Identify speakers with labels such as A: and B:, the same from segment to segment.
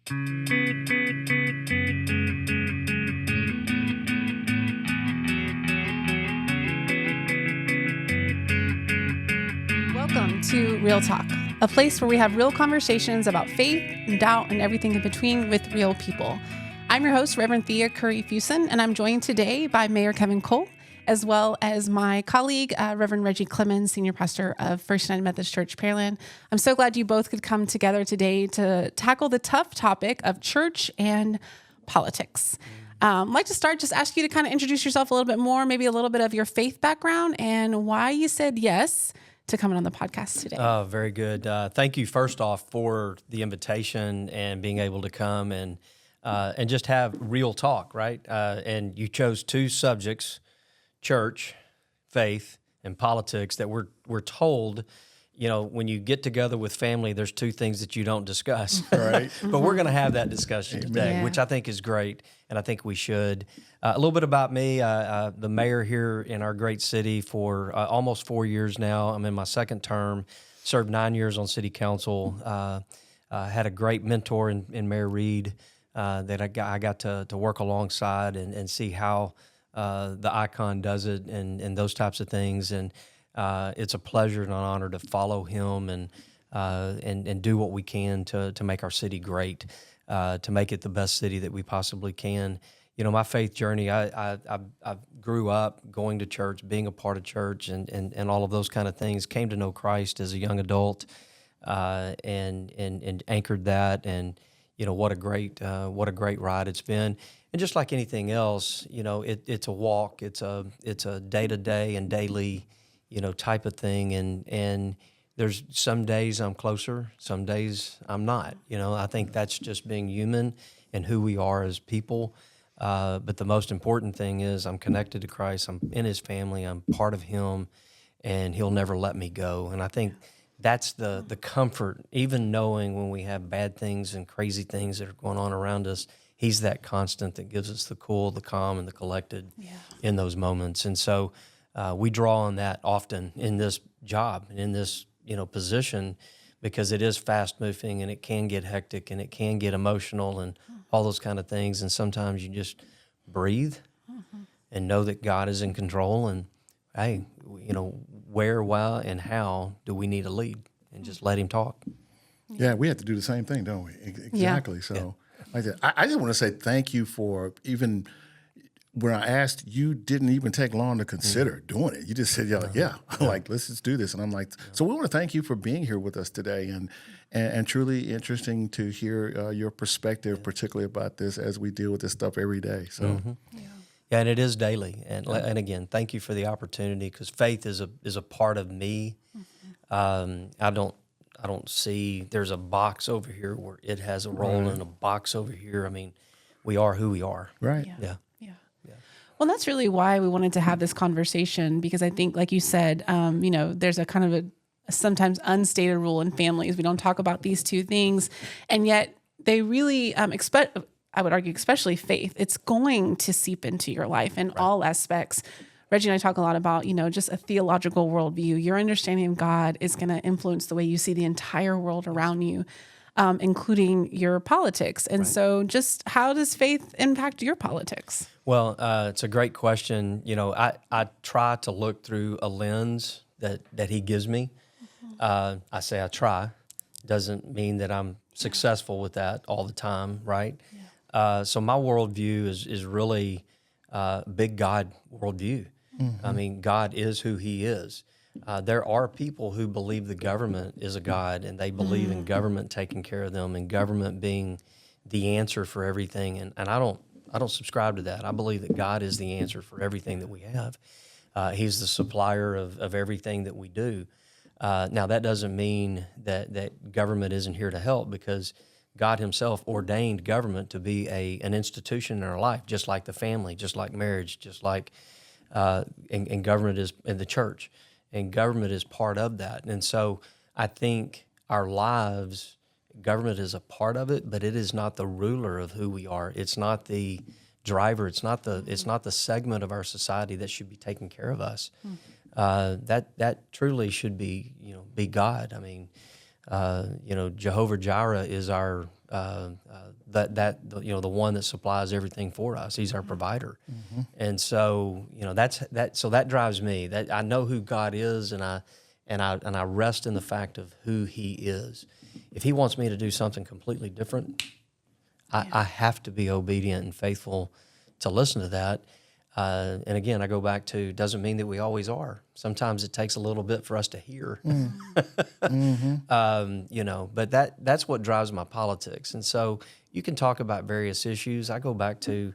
A: Welcome to Real Talk, a place where we have real conversations about faith and doubt and everything in between with real people. I'm your host, Reverend Thea Curry-Fuson, and I'm joined today by Mayor Kevin Cole, as well as my colleague, Reverend Reggie Clemons, Senior Pastor of First United Methodist Church, Pearland. I'm so glad you both could come together today to tackle the tough topic of church and politics. I'd like to start, just ask you to kind of introduce yourself a little bit more, maybe a little bit of your faith background and why you said yes to coming on the podcast today.
B: Very good. Thank you, first off, for the invitation and being able to come and just have real talk, right? And you chose two subjects, church, faith, and politics, that we're told, you know, when you get together with family, there's two things that you don't discuss. Right. But we're going to have that discussion today, which I think is great, and I think we should. A little bit about me, the mayor here in our great city for almost 4 years now. I'm in my second term, served 9 years on city council, had a great mentor in Mayor Reed that I got to work alongside and see how the icon does it and those types of things. And it's a pleasure and an honor to follow him and do what we can to make our city great, to make it the best city that we possibly can. You know, my faith journey, I grew up going to church, being a part of church, and all of those kind of things. Came to know Christ as a young adult, and anchored that. And you know, what a great ride it's been. And just like anything else, you know, it's a walk. It's a day-to-day and daily, you know, type of thing. And there's some days I'm closer, some days I'm not. You know, I think that's just being human and who we are as people. But the most important thing is I'm connected to Christ. I'm in his family. I'm part of him, and he'll never let me go. And I think that's the comfort, even knowing when we have bad things and crazy things that are going on around us, he's that constant that gives us the cool, the calm, and the collected in those moments. And so we draw on that often in this job and in this, you know, position, because it is fast moving and it can get hectic and it can get emotional and all those kind of things. And sometimes you just breathe and know that God is in control. And hey, you know, where, why, and how do we need to lead, and just let him talk.
C: Yeah, we have to do the same thing, don't we? Exactly. So I just want to say thank you for, even when I asked, you didn't even take long to consider doing it. You just said, like, let's just do this. And I'm like, so we want to thank you for being here with us today, and truly interesting to hear your perspective, particularly about this as we deal with this stuff every day. So,
B: yeah, and it is daily. And again, thank you for the opportunity, because faith is a part of me. I don't see there's a box over here where it has a role and a box over here. I mean, we are who we are.
C: Right.
A: Yeah. Well, that's really why we wanted to have this conversation, because I think, like you said, you know, there's a kind of a sometimes unstated rule in families. We don't talk about these two things, and yet they really I would argue, especially faith, it's going to seep into your life in all aspects. Reggie and I talk a lot about, you know, just a theological worldview. Your understanding of God is going to influence the way you see the entire world around you, including your politics. And so just how does faith impact your politics?
B: Well, it's a great question. You know, I try to look through a lens that he gives me. I say I try. Doesn't mean that I'm successful with that all the time, right? So my worldview is really big God worldview. I mean, God is who he is. There are people who believe the government is a God, and they believe in government taking care of them and government being the answer for everything. And I don't subscribe to that. I believe that God is the answer for everything that we have. He's the supplier of everything that we do. Now, that doesn't mean that government isn't here to help, because God himself ordained government to be an institution in our life, just like the family, just like marriage, just like and government is in the church, and government is part of that. And so I think our lives, government is a part of it, but it is not the ruler of who we are. It's not the driver. It's not the segment of our society that should be taking care of us. That truly should be God. I mean, Jehovah Jireh is our the one that supplies everything for us. He's our provider, and so that drives me. That I know who God is, and I rest in the fact of who He is. If He wants me to do something completely different, I have to be obedient and faithful to listen to that. And again, I go back to, doesn't mean that we always are. Sometimes it takes a little bit for us to hear, but that's what drives my politics. And so you can talk about various issues. I go back to,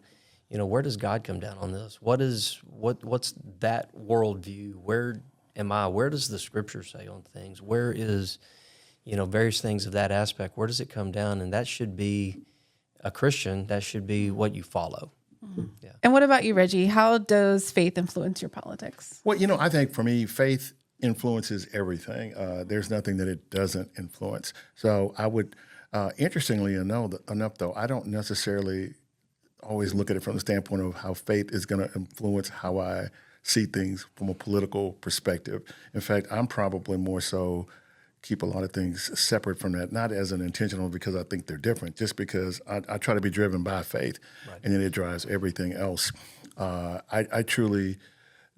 B: where does God come down on this? What's that worldview? Where am I? Where does the Scripture say on things? Where is, various things of that aspect? Where does it come down? And that should be a Christian. That should be what you follow.
A: Mm-hmm. Yeah. And what about you, Reggie? How does faith influence your politics?
C: Well, I think for me, faith influences everything. There's nothing that it doesn't influence. So I would, interestingly enough, though, I don't necessarily always look at it from the standpoint of how faith is going to influence how I see things from a political perspective. In fact, I'm probably more so keep a lot of things separate from that, not as an intentional because I think they're different, just because I try to be driven by faith, and then it drives everything else. I truly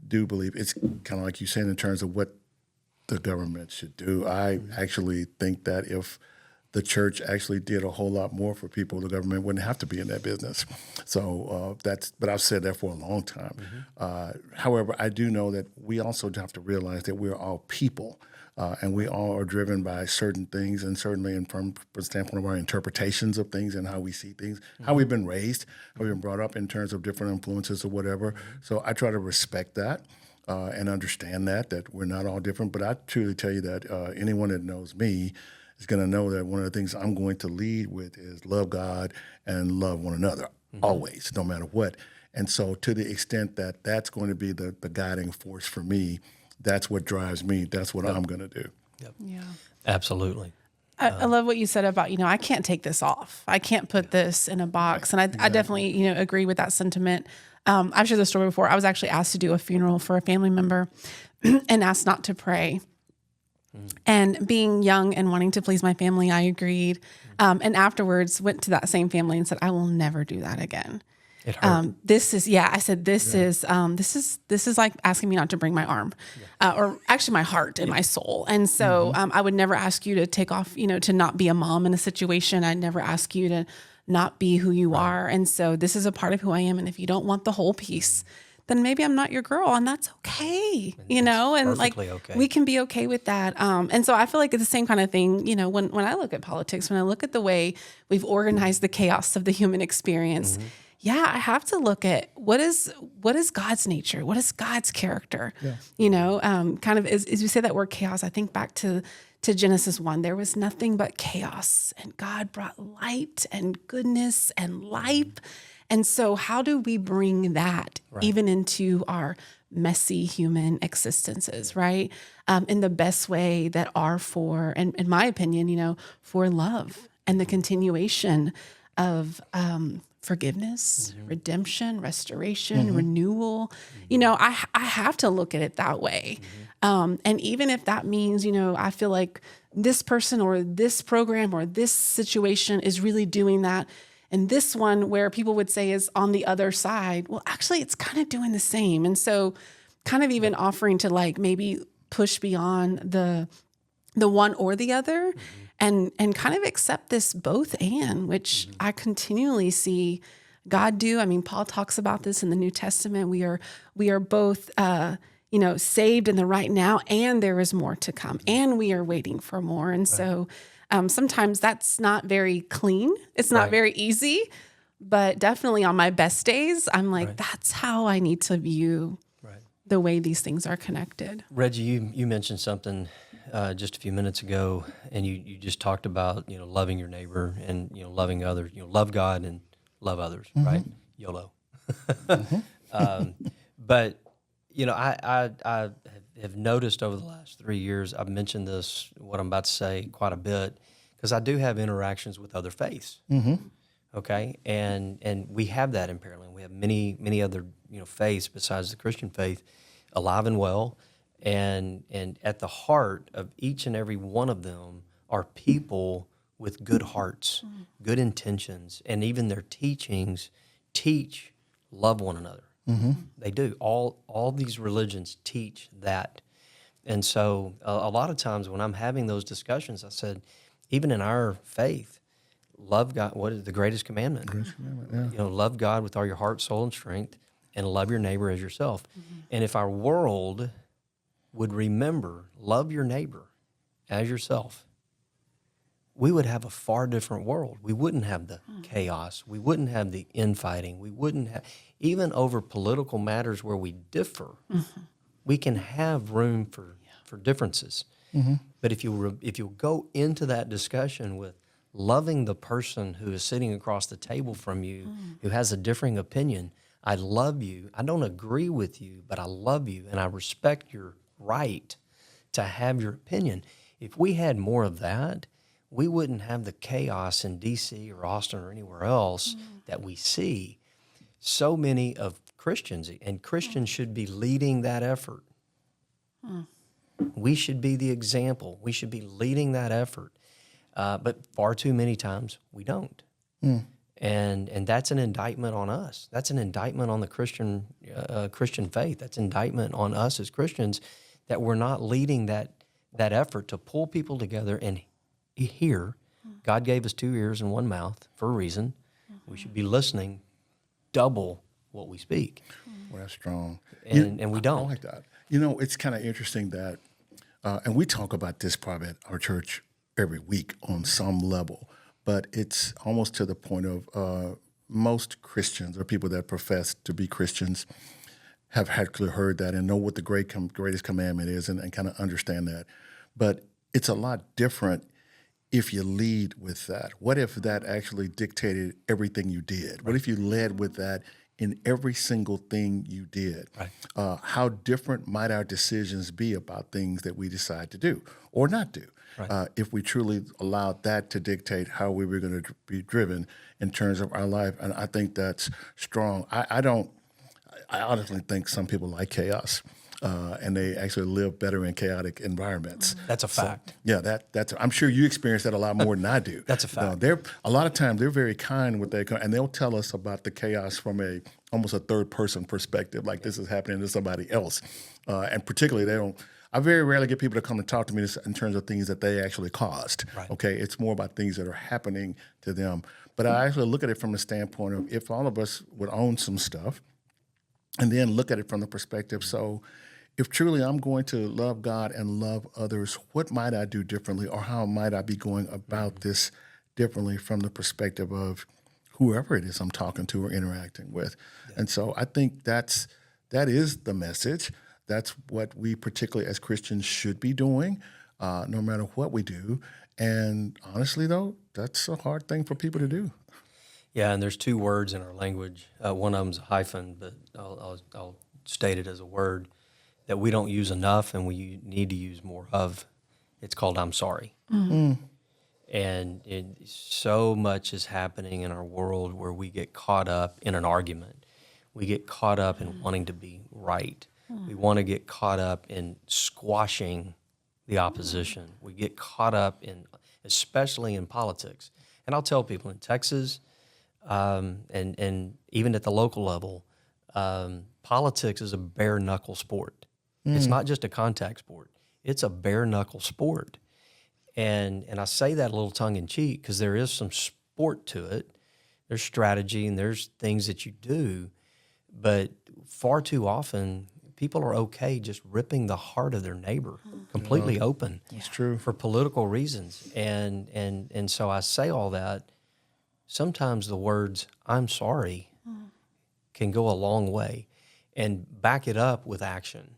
C: do believe it's kind of like you said in terms of what the government should do. I actually think that if the church actually did a whole lot more for people, the government wouldn't have to be in that business. So but I've said that for a long time. However, I do know that we also have to realize that we're all people. And we all are driven by certain things, and certainly from the standpoint of our interpretations of things and how we see things, how we've been raised, how we've been brought up in terms of different influences or whatever. So I try to respect that and understand that we're not all different. But I truly tell you that anyone that knows me is going to know that one of the things I'm going to lead with is love God and love one another, always, no matter what. And so to the extent that that's going to be the guiding force for me, that's what drives me. That's what I'm going to do.
B: Yep. Yeah. Absolutely.
A: I love what you said about, I can't take this off. I can't put this in a box. And I definitely, agree with that sentiment. I've shared the story before. I was actually asked to do a funeral for a family member and asked not to pray. And being young and wanting to please my family, I agreed. And afterwards went to that same family and said, I will never do that again.
B: It hurt.
A: I said, this is like asking me not to bring my arm, or actually my heart and my soul. And so, I would never ask you to take off, to not be a mom in a situation. I'd never ask you to not be who you are. And so this is a part of who I am. And if you don't want the whole piece, then maybe I'm not your girl, and that's okay, and like okay. We can be okay with that. And so I feel like it's the same kind of thing, when I look at politics, when I look at the way we've organized the chaos of the human experience, I have to look at what is God's nature? What is God's character? Yeah. Kind of as you say that word chaos, I think back to Genesis 1. There was nothing but chaos, and God brought light and goodness and life. And so how do we bring that even into our messy human existences, right? In the best way that are for, and in my opinion, for love and the continuation of forgiveness, redemption, restoration, renewal. I have to look at it that way. And even if that means, I feel like this person or this program or this situation is really doing that, and this one where people would say is on the other side, well, actually it's kind of doing the same. And so kind of even offering to like maybe push beyond the one or the other, and kind of accept this both and, which I continually see God do. I mean, Paul talks about this in the New Testament. We are both, saved in the right now, and there is more to come, and we are waiting for more. And so sometimes that's not very clean. It's not very easy, but definitely on my best days, I'm like, that's how I need to view the way these things are connected.
B: Reggie, you mentioned something just a few minutes ago, and you just talked about, loving your neighbor and, loving others, love God and love others, right? YOLO. But, I have noticed over the last 3 years, I've mentioned this, what I'm about to say, quite a bit, because I do have interactions with other faiths. Okay. And we have that in Pearland. We have many other, faiths besides the Christian faith alive and well. And at the heart of each and every one of them are people with good hearts, good intentions, and even their teachings teach love one another. They do. All these religions teach that. And so a lot of times when I'm having those discussions, I said, even in our faith, love God. What is the greatest commandment?
C: Greatest commandment, yeah.
B: Love God with all your heart, soul, and strength, and love your neighbor as yourself. And if our world would remember, love your neighbor as yourself, we would have a far different world. We wouldn't have the chaos. We wouldn't have the infighting. We wouldn't have, even over political matters where we differ, we can have room for differences. But if you go into that discussion with loving the person who is sitting across the table from you, who has a differing opinion, I love you. I don't agree with you, but I love you, and I respect your right to have your opinion. If we had more of that, we wouldn't have the chaos in D.C. or Austin or anywhere else that we see. So many of Christians, and Christians should be leading that effort. We should be the example. We should be leading that effort. But far too many times we don't. And that's an indictment on us. That's an indictment on the Christian faith. That's an indictment on us as Christians that we're not leading that effort to pull people together and hear. God gave us 2 ears and 1 mouth for a reason. We should be listening double what we speak.
C: Well, that's strong.
B: And we don't.
C: I like that. It's kind of interesting that, and we talk about this probably at our church every week on some level, but it's almost to the point of most Christians or people that profess to be Christians have actually heard that and know what the greatest commandment is and kind of understand that. But it's a lot different if you lead with that. What if that actually dictated everything you did? What if you led with that in every single thing you did?
B: Right.
C: How different might our decisions be about things that we decide to do or not do? Right. If we truly allowed that to dictate how we were going to be driven in terms of our life. And I think that's strong. I honestly think some people like chaos. And they actually live better in chaotic environments.
B: That's a fact.
C: So, yeah, that's. I'm sure you experience that a lot more than I do.
B: That's a fact.
C: A lot of times they're very kind with their, and they'll tell us about the chaos from almost a third person perspective, like this is happening to somebody else. And particularly, I very rarely get people to come and talk to me in terms of things that they actually caused.
B: Right.
C: Okay, it's more about things that are happening to them. But I actually look at it from the standpoint of if all of us would own some stuff, and then look at it from the perspective. So, if truly I'm going to love God and love others, what might I do differently, or how might I be going about this differently from the perspective of whoever it is I'm talking to or interacting with? Yeah. And so I think that is the message. That's what we particularly as Christians should be doing, no matter what we do. And honestly, though, that's a hard thing for people to do.
B: Yeah, and there's 2 words in our language. One of them's a hyphen, but I'll state it as a word that we don't use enough and we need to use more of. It's called I'm sorry. And so much is happening in our world where we get caught up in an argument. We get caught up in wanting to be right. We want to get caught up in squashing the opposition. We get caught up especially in politics. And I'll tell people in Texas, and even at the local level, politics is a bare knuckle sport. It's not just a contact sport. It's a bare knuckle sport. And I say that a little tongue in cheek because there is some sport to it. There's strategy and there's things that you do, but far too often people are okay just ripping the heart of their neighbor completely open.
C: It's true.
B: For political reasons. And so I say all that. Sometimes the words "I'm sorry" can go a long way, and back it up with action.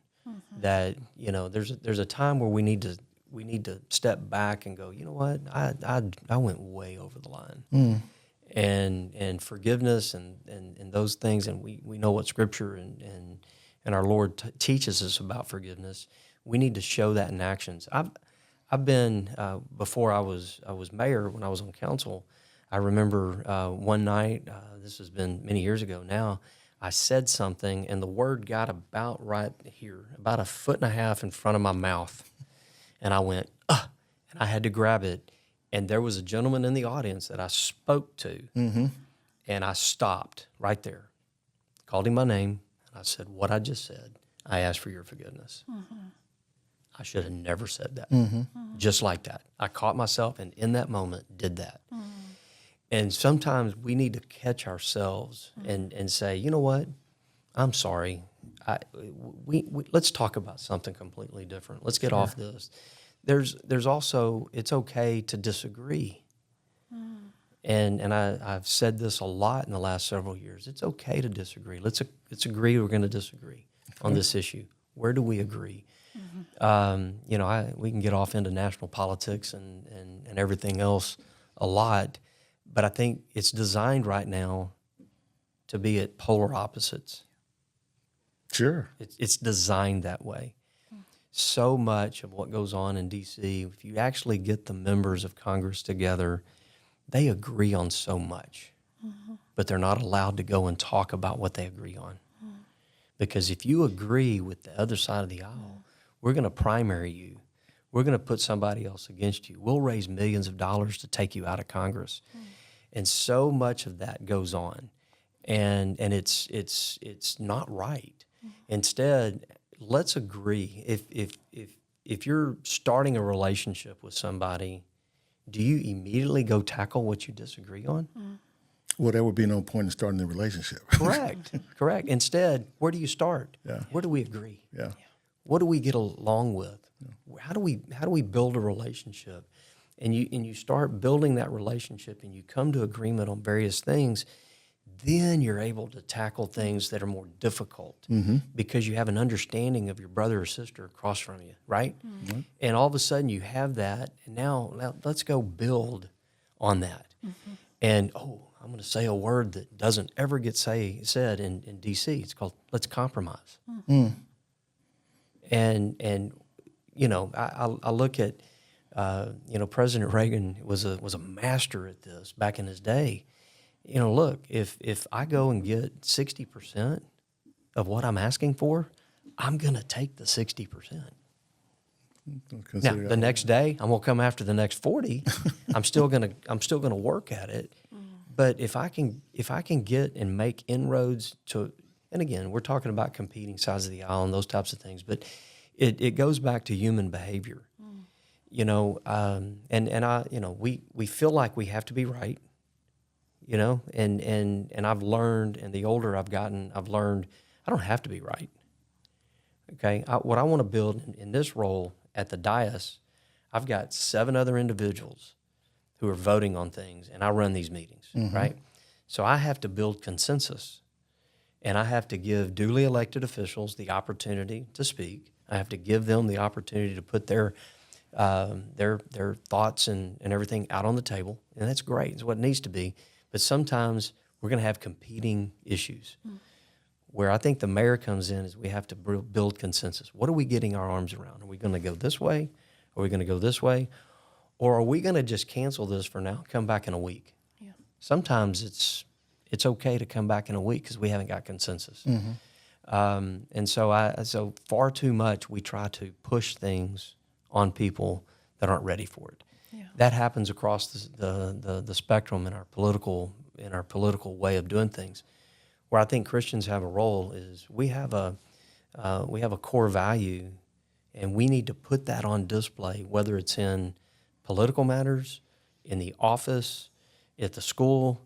B: That there's a time where we need to step back and go, you know what, I went way over the line, and forgiveness and those things, and we know what Scripture and our Lord teaches us about forgiveness. We need to show that in actions. I've been before I was mayor, when I was on council. I remember one night, this has been many years ago now, I said something and the word got about right here, about 1.5 feet in front of my mouth. And I went, and I had to grab it. And there was a gentleman in the audience that I spoke to, and I stopped right there, called him by name, and I said, what I just said, I ask for your forgiveness. I should have never said that. Just like that. I caught myself, and in that moment did that. And sometimes we need to catch ourselves and say, you know what? I'm sorry. Let's talk about something completely different. Let's get off this. There's also, it's okay to disagree. And I've said this a lot in the last several years. It's okay to disagree. Let's agree we're going to disagree on this issue. Where do we agree? You know, we can get off into national politics and everything else a lot, but I think it's designed right now to be at polar opposites.
C: Sure.
B: It's designed that way. So much of what goes on in D.C., if you actually get the members of Congress together, they agree on so much, but they're not allowed to go and talk about what they agree on. Because if you agree with the other side of the aisle, we're going to primary you. We're going to put somebody else against you. We'll raise millions of dollars to take you out of Congress. And so much of that goes on. And it's not right. Instead, let's agree. If you're starting a relationship with somebody, do you immediately go tackle what you disagree on?
C: Well, there would be no point in starting the relationship.
B: Correct. Instead, where do you start?
C: Yeah.
B: Where do we agree?
C: Yeah.
B: What do we get along with? How do we build a relationship? And you start building that relationship, and you come to agreement on various things. Then you're able to tackle things that are more difficult because you have an understanding of your brother or sister across from you, right? And all of a sudden you have that, and now let's go build on that. And, I'm going to say a word that doesn't ever get said in D.C. It's called, let's compromise. And you know, I look at, you know, President Reagan was a master at this back in his day. You know, look, if I go and get 60% of what I'm asking for, I'm going to take the 60%. Now, the next day, I'm going to come after the next 40. I'm still going to work at it. But if I can get and make inroads to, and again, we're talking about competing sides of the aisle and those types of things, but it goes back to human behavior. You know, and I, you know, we feel like we have to be right. You know, and I've learned, and the older I've gotten, I've learned I don't have to be right. Okay, what I want to build in this role at the dais, I've got 7 other individuals who are voting on things, and I run these meetings, right? So I have to build consensus, and I have to give duly elected officials the opportunity to speak. I have to give them the opportunity to put their thoughts and everything out on the table, and that's great. It's what it needs to be. But sometimes we're going to have competing issues. Where I think the mayor comes in is we have to build consensus. What are we getting our arms around? Are we going to go this way? Are we going to go this way? Or are we going to just cancel this for now, come back in a week? Yeah. Sometimes it's okay to come back in a week because we haven't got consensus. And so far too much we try to push things on people that aren't ready for it. Yeah. That happens across the spectrum in our political way of doing things. Where I think Christians have a role is we have a core value, and we need to put that on display, whether it's in political matters, in the office, at the school,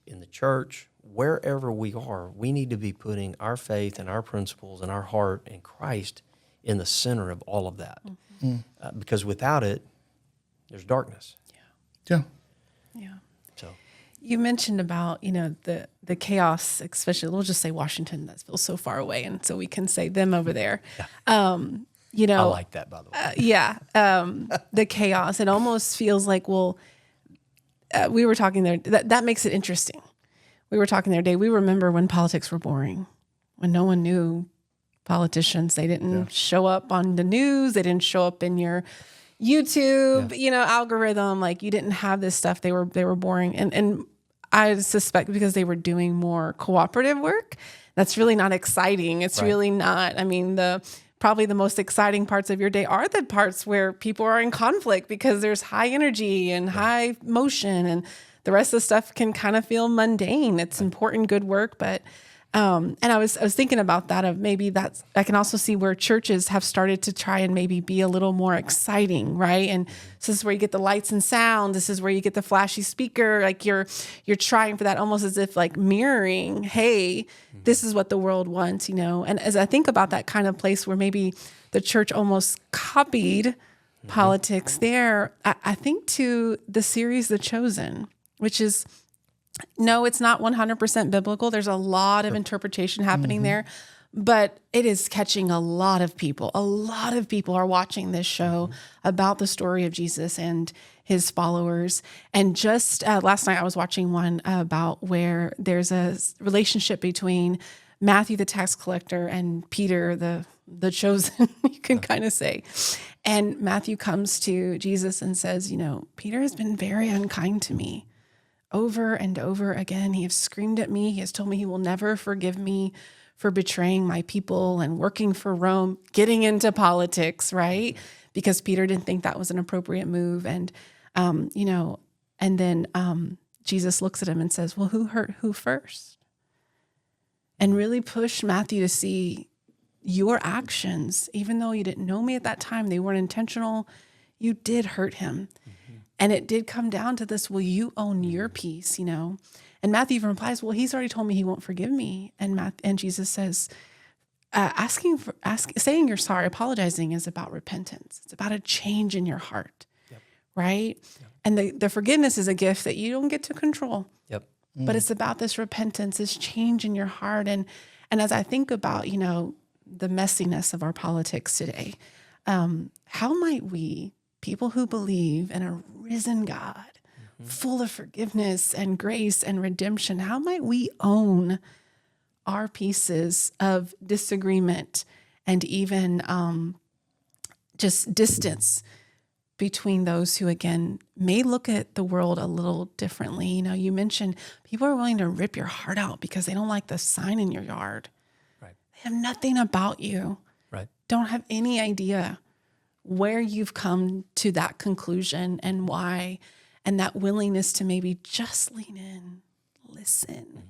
B: in the church, wherever we are. We need to be putting our faith and our principles and our heart and Christ in the center of all of that, because without it, there's darkness.
C: Yeah.
B: So
A: you mentioned about, you know, the chaos, especially we'll just say Washington, that feels so far away, and so we can say them over there.
B: Yeah.
A: You know,
B: I like that, by the way.
A: The chaos. It almost feels like, we were talking there. That makes it interesting. We were talking the other day. We remember when politics were boring, when no one knew politicians. They didn't show up on the news. They didn't show up in your YouTube, you know, algorithm. Like, you didn't have this stuff. They were boring. And I suspect because they were doing more cooperative work, that's really not exciting. It's really not. I mean, the probably the most exciting parts of your day are the parts where people are in conflict because there's high energy and high motion, and the rest of the stuff can kind of feel mundane. It's important, good work, but and I was thinking about that, of maybe that's, I can also see where churches have started to try and maybe be a little more exciting, right? And this is where you get the lights and sound. This is where you get the flashy speaker. Like you're trying for that, almost as if like mirroring, hey, this is what the world wants, And as I think about that kind of place where maybe the church almost copied politics there, I think to the series The Chosen, which is, no, it's not 100% biblical. There's a lot of interpretation happening there, but it is catching a lot of people. A lot of people are watching this show about the story of Jesus and his followers. And just last night, I was watching one about where there's a relationship between Matthew, the tax collector, and Peter, the chosen, you can kind of say. And Matthew comes to Jesus and says, Peter has been very unkind to me. Over and over again, he has screamed at me. He has told me he will never forgive me for betraying my people and working for Rome, getting into politics, right? Because Peter didn't think that was an appropriate move. And, and then Jesus looks at him and says, well, who hurt who first? And really push Matthew to see your actions, even though you didn't know me at that time, they weren't intentional, you did hurt him. And it did come down to this, will you own your piece, And Matthew even replies, well, he's already told me he won't forgive me. And Jesus says, saying you're sorry, apologizing is about repentance. It's about a change in your heart, right? Yep. And the forgiveness is a gift that you don't get to control. Yep. But it's about this repentance, this change in your heart. And as I think about, the messiness of our politics today, how might we, people who believe in a risen God, full of forgiveness and grace and redemption, how might we own our pieces of disagreement and even just distance between those who, again, may look at the world a little differently? You mentioned people are willing to rip your heart out because they don't like the sign in your yard. Right. They have nothing about you. Right. Don't have any idea where you've come to that conclusion and why, and that willingness to maybe just lean in, listen,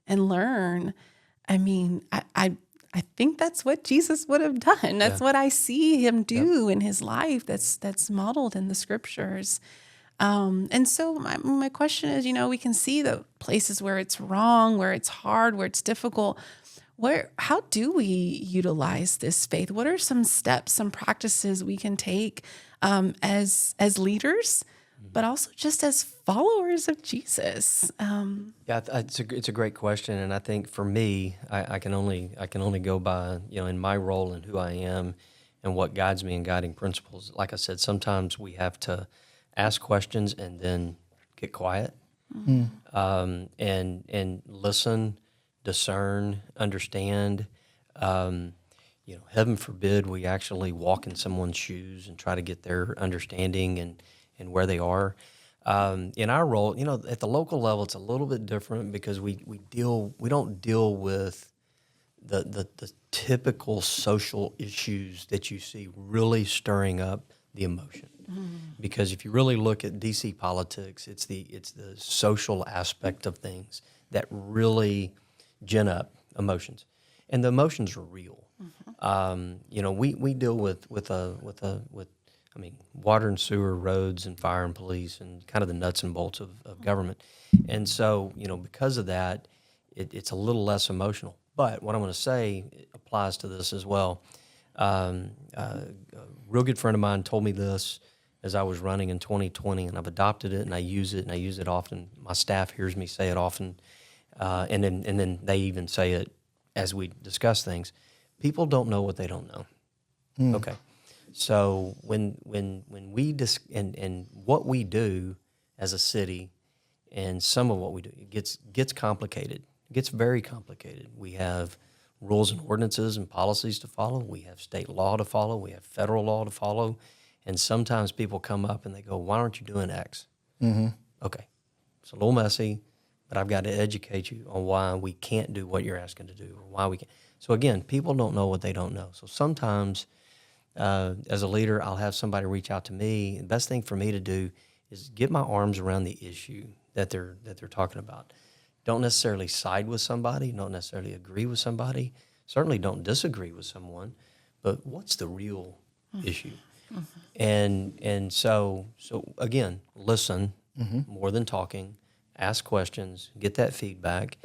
A: and learn. I mean, I think that's what Jesus would have done. That's what I see him do in his life. That's modeled in the scriptures. And so my question is, we can see the places where it's wrong, where it's hard, where it's difficult. How do we utilize this faith? What are some steps, some practices we can take as leaders, but also just as followers of Jesus?
B: It's a great question, and I think for me, I can only go by in my role and who I am, and what guides me in guiding principles. Like I said, sometimes we have to ask questions and then get quiet, and listen. Discern, understand. Heaven forbid we actually walk in someone's shoes and try to get their understanding and where they are. In our role, at the local level, it's a little bit different because we don't deal with the typical social issues that you see really stirring up the emotion. Because if you really look at DC politics, it's the social aspect of things that really gin up emotions, and the emotions are real. We deal with water and sewer, roads and fire and police, and kind of the nuts and bolts of government. And so, because of that, it's a little less emotional. But what I'm going to say applies to this as well. A real good friend of mine told me this as I was running in 2020, and I've adopted it, and I use it often. My staff hears me say it often. And then they even say it as we discuss things. People don't know what they don't know. Okay, so when we and what we do as a city, and some of what we do, it gets complicated. It gets very complicated. We have rules and ordinances and policies to follow. We have state law to follow. We have federal law to follow. And sometimes people come up and they go, "Why aren't you doing X?" Okay, it's a little messy. but I've got to educate you on why we can't do what you're asking to do, or why we can't. So again, people don't know what they don't know. So sometimes, as a leader, I'll have somebody reach out to me. The best thing for me to do is get my arms around the issue that they're talking about. Don't necessarily side with somebody, don't necessarily agree with somebody, certainly don't disagree with someone, but what's the real issue? And so again, listen more than talking, ask questions, get that feedback,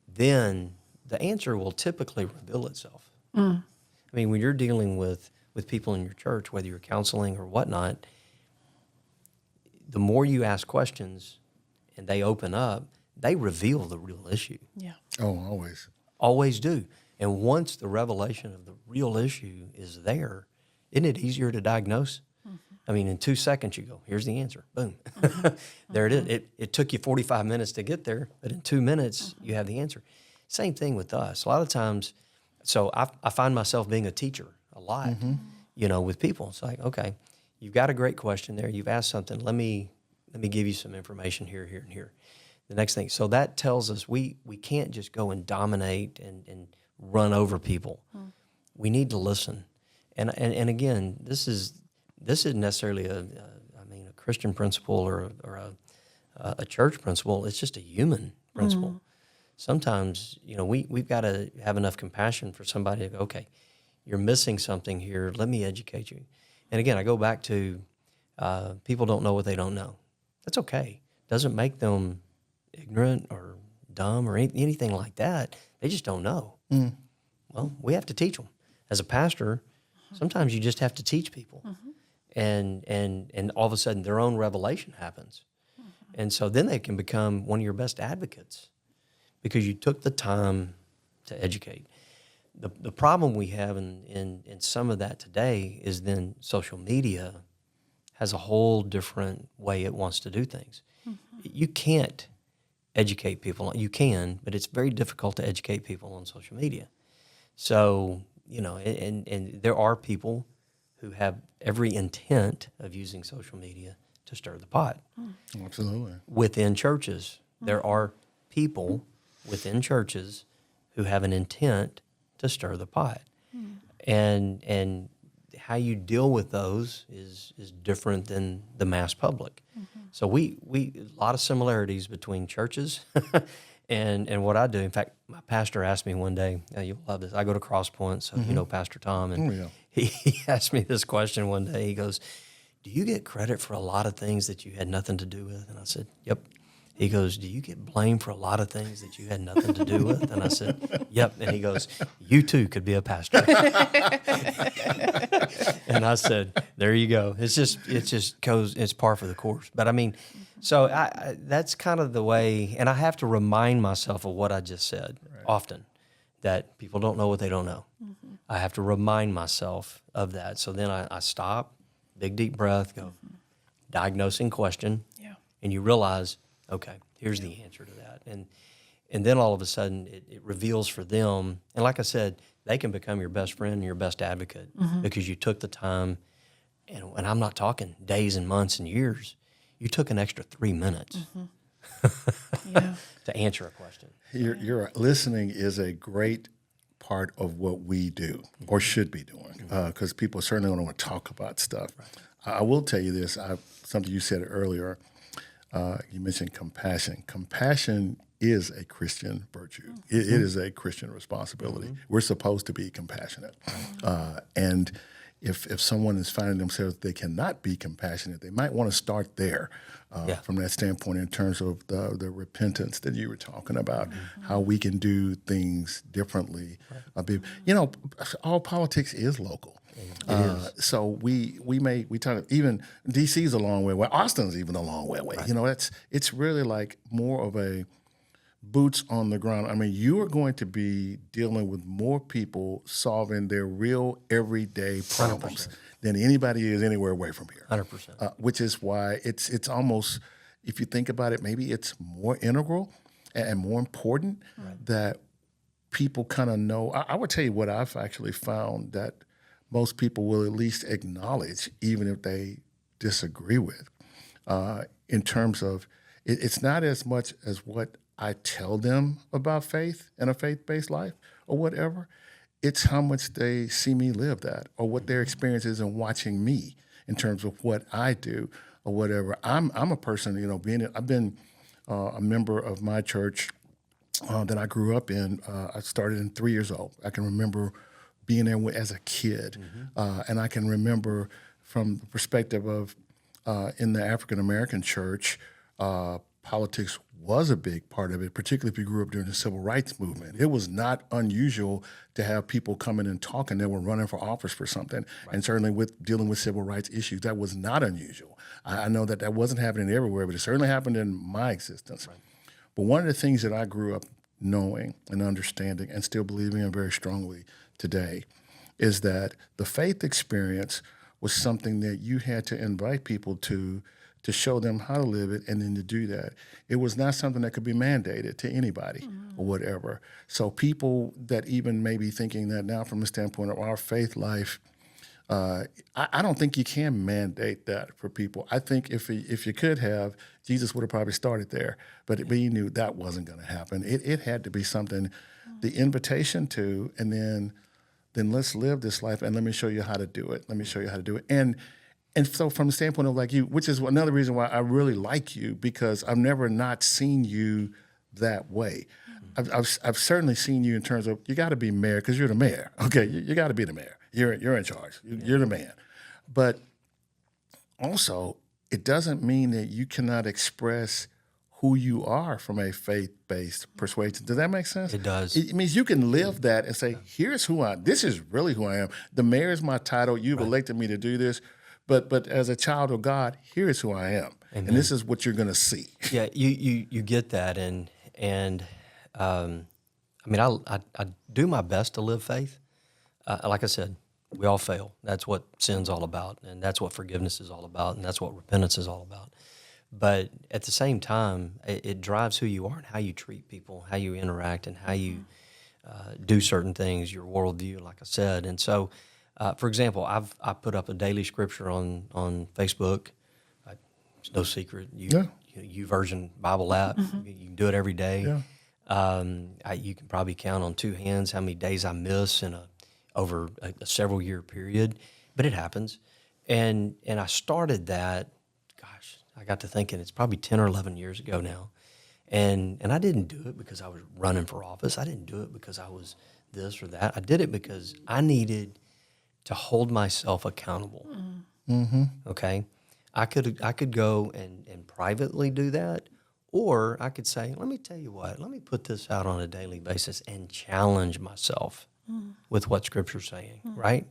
B: then the answer will typically reveal itself. I mean, when you're dealing with people in your church, whether you're counseling or whatnot, the more you ask questions and they open up, they reveal the real issue.
A: Yeah.
C: Oh, always.
B: Always do. And once the revelation of the real issue is there, isn't it easier to diagnose? I mean, in 2 seconds you go, here's the answer. Boom. There it is. It took you 45 minutes to get there, but in 2 minutes you have the answer. Same thing with us. A lot of times, so I find myself being a teacher a lot, with people. It's like, okay, you've got a great question there. You've asked something. Let me give you some information here, here, and here. The next thing. So that tells us we can't just go and dominate and run over people. We need to listen. And again, this isn't necessarily a Christian principle or a church principle. It's just a human principle. Sometimes, we've got to have enough compassion for somebody to go, okay, you're missing something here. Let me educate you. And again, I go back to people don't know what they don't know. That's okay. Doesn't make them ignorant or dumb or anything like that. They just don't know. Well, we have to teach them. As a pastor, sometimes you just have to teach people. And all of a sudden their own revelation happens. And so then they can become one of your best advocates because you took the time to educate. The problem we have in some of that today is then social media has a whole different way it wants to do things. You can't educate people. You can, but it's very difficult to educate people on social media. So, and there are people who have every intent of using social media to stir the pot.
C: Absolutely.
B: Within churches, there are people within churches who have an intent to stir the pot. And how you deal with those is different than the mass public. So we a lot of similarities between churches and what I do. In fact, my pastor asked me one day, you'll love this, I go to Cross Point, so you know Pastor Tom, and he asked me this question one day. He goes, do you get credit for a lot of things that you had nothing to do with? And I said, yep. He goes, do you get blamed for a lot of things that you had nothing to do with? And I said, yep. And he goes, you too could be a pastor. And I said, there you go. It just goes, it's par for the course. But I mean, so that's kind of the way, and I have to remind myself of what I just said often, that people don't know what they don't know. I have to remind myself of that. So then I stop, big, deep breath, go, diagnosing question, and you realize, okay, here's the answer to that. And then all of a sudden it reveals for them, and like I said, they can become your best friend and your best advocate because you took the time, and I'm not talking days and months and years, you took an extra 3 minutes to answer a question.
C: Your listening is a great part of what we do or should be doing because people certainly don't want to talk about stuff. I will tell you this, something you said earlier, you mentioned compassion. Compassion is a Christian virtue. It is a Christian responsibility. We're supposed to be compassionate. And if someone is finding themselves they cannot be compassionate, they might want to start there from that standpoint in terms of the repentance that you were talking about, how we can do things differently. All politics is local. So we talk, even DC's a long way away. Austin's even a long way away. It's really like more of a boots on the ground. I mean, you are going to be dealing with more people solving their real everyday problems 100%. Than anybody is anywhere away from here.
B: 100%.
C: Which is why it's almost, if you think about it, maybe it's more integral and more important that people kind of know. I would tell you what I've actually found that most people will at least acknowledge, even if they disagree with, in terms of it's not as much as what I tell them about faith and a faith-based life or whatever. It's how much they see me live that or what their experience is in watching me in terms of what I do or whatever. I'm a person, I've been a member of my church that I grew up in. I started in 3 years old. I can remember being there as a kid. And I can remember from the perspective of in the African-American church, politics was a big part of it, particularly if you grew up during the civil rights movement. It was not unusual to have people coming and talking that were running for office for something. Right. And certainly with dealing with civil rights issues, that was not unusual. I know that wasn't happening everywhere, but it certainly happened in my existence. Right. But one of the things that I grew up knowing and understanding and still believing in very strongly today is that the faith experience was something that you had to invite people to show them how to live it and then to do that. It was not something that could be mandated to anybody or whatever. So people that even may be thinking that now from the standpoint of our faith life, I don't think you can mandate that for people. I think if you could have, Jesus would have probably started there, but he knew that wasn't going to happen. It had to be something, the invitation to, and then let's live this life and let me show you how to do it. Let me show you how to do it. And so from the standpoint of like you, which is another reason why I really like you, because I've never not seen you that way. I've certainly seen you in terms of you got to be mayor because you're the mayor. Okay, you got to be the mayor. You're in charge. You're the man. But also, it doesn't mean that you cannot express who you are from a faith-based persuasion. Does that make sense?
B: It does.
C: It means you can live that and say, here's who I am. This is really who I am. The mayor is my title. You've elected me to do this. But as a child of God, here's who I am. Amen. And this is what you're going to see.
B: Yeah, you get that. And I mean, I do my best to live faith. Like I said, we all fail. That's what sin's all about, and that's what forgiveness is all about, and that's what repentance is all about. But at the same time, it drives who you are and how you treat people, how you interact, and how you do certain things, your worldview, like I said. And so, for example, I put up a daily scripture on Facebook. It's no secret. YouVersion Bible app. You can do it every day. Yeah. You can probably count on two hands how many days I miss over a several year period, but it happens. And I started that. Gosh, I got to thinking it's probably 10 or 11 years ago now, and I didn't do it because I was running for office. I didn't do it because I was this or that. I did it because I needed to hold myself accountable. Okay, I could go and privately do that, or I could say, let me tell you what, let me put this out on a daily basis and challenge myself with what Scripture's saying, right?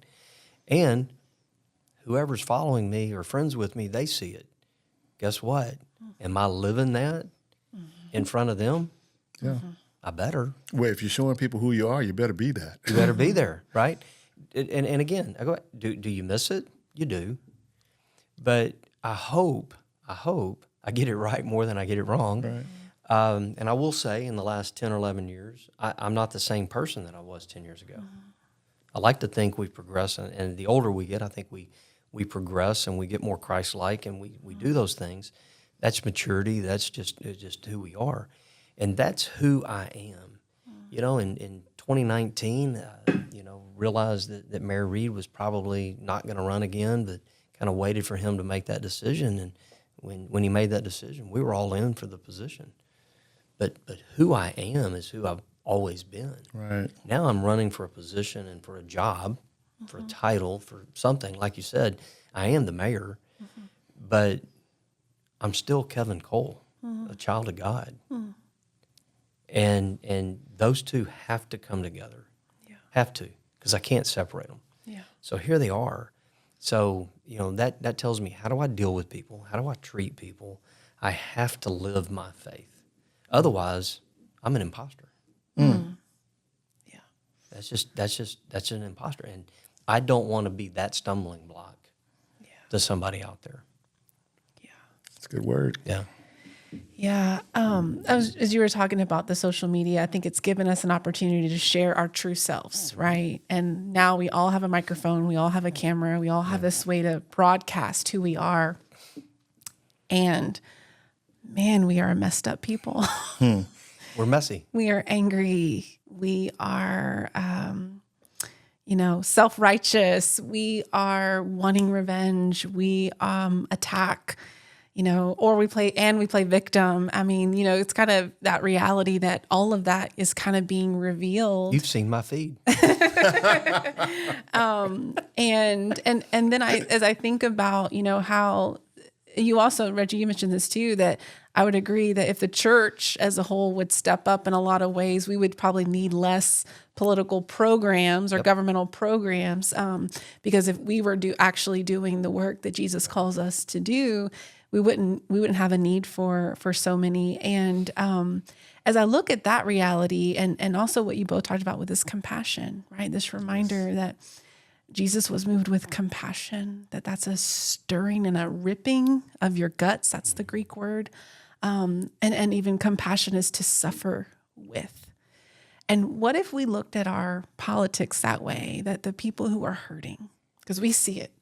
B: And whoever's following me or friends with me, they see it. Guess what? Am I living that in front of them?
C: Yeah.
B: I better.
C: Well, if you're showing people who you are, you better be that.
B: You better be there, right? And again, I go, do you miss it? You do. But I hope I get it right more than I get it wrong. Right. And I will say in the last 10 or 11 years, I'm not the same person that I was 10 years ago. I like to think we progress, and the older we get, I think we progress and we get more Christ-like, and we do those things. That's maturity. That's just who we are. And that's who I am. You know, in 2019, realized that Mayor Reed was probably not going to run again, but kind of waited for him to make that decision. And when he made that decision, we were all in for the position. But who I am is who I've always been.
C: Right.
B: Now I'm running for a position and for a job, for a title, for something. Like you said, I am the mayor, but I'm still Kevin Cole, a child of God. And those two have to come together. Yeah. Have to, because I can't separate them. Yeah. So here they are. So, that tells me, how do I deal with people? How do I treat people? I have to live my faith. Otherwise, I'm an imposter. Yeah. That's an imposter. And I don't want to be that stumbling block to somebody out there.
C: Yeah. That's a good word.
B: Yeah.
A: Yeah. As you were talking about the social media, I think it's given us an opportunity to share our true selves, right? And now we all have a microphone, we all have a camera, we all have this way to broadcast who we are. And man, we are a messed up people.
B: We're messy.
A: We are angry. We are, self-righteous. We are wanting revenge. We attack, or we play victim. I mean, it's kind of that reality that all of that is kind of being revealed.
B: You've seen my feed.
A: And then as I think about, how you also, Reggie, you mentioned this too, that I would agree that if the church as a whole would step up in a lot of ways, we would probably need less political programs or governmental programs. Because if we were actually doing the work that Jesus calls us to do, we wouldn't have a need for so many. And as I look at that reality and also what you both talked about with this compassion, right? This reminder that Jesus was moved with compassion, that's a stirring and a ripping of your guts. That's the Greek word. And even compassion is to suffer with. And what if we looked at our politics that way, that the people who are hurting, because we see it,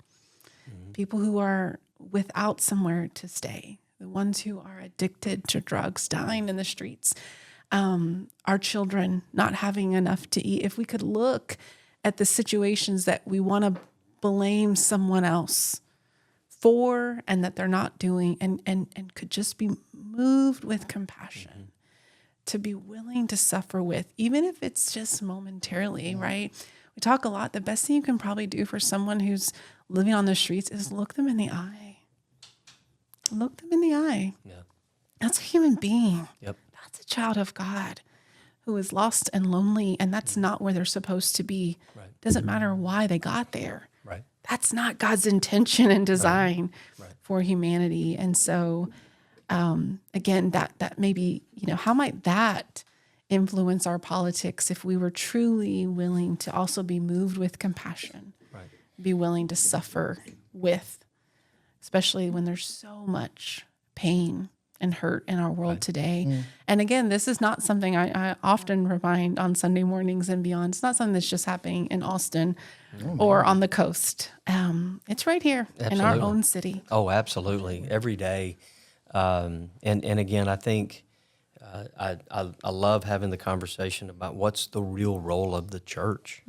A: people who are without somewhere to stay, the ones who are addicted to drugs, dying in the streets, our children not having enough to eat, if we could look at the situations that we want to blame someone else for and that they're not doing and could just be moved with compassion, to be willing to suffer with, even if it's just momentarily, right? We talk a lot. The best thing you can probably do for someone who's living on the streets is look them in the eye. Look them in the eye.
B: Yeah.
A: That's a human being.
B: Yep.
A: That's a child of God who is lost and lonely, and that's not where they're supposed to be.
B: Right.
A: Doesn't matter why they got there.
B: Right.
A: That's not God's intention and design
B: Right.
A: for humanity. And so, again, that maybe, how might that influence our politics if we were truly willing to also be moved with compassion,
B: Right.
A: be willing to suffer with, especially when there's so much pain and hurt in our world today. And again, this is not something I often remind on Sunday mornings and beyond. It's not something that's just happening in Austin or on the coast. It's right here in our own city.
B: Oh, absolutely. Every day. And again, I think I love having the conversation about what's the real role of the church.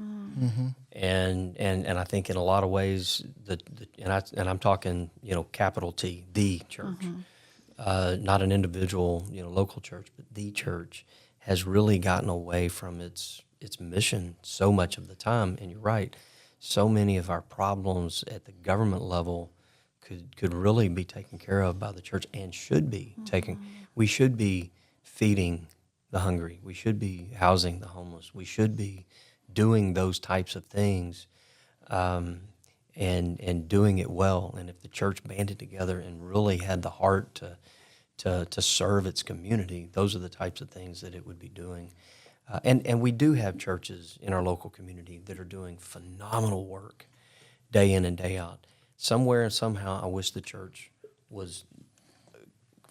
B: And I think in a lot of ways, and I'm talking, capital T, the church. Not an individual, local church, but the church has really gotten away from its mission so much of the time. And you're right, so many of our problems at the government level could really be taken care of by the church and should be taken. We should be feeding the hungry. We should be housing the homeless. We should be doing those types of things and doing it well. And if the church banded together and really had the heart to serve its community, those are the types of things that it would be doing. And we do have churches in our local community that are doing phenomenal work day in and day out. Somewhere and somehow, I wish the church was,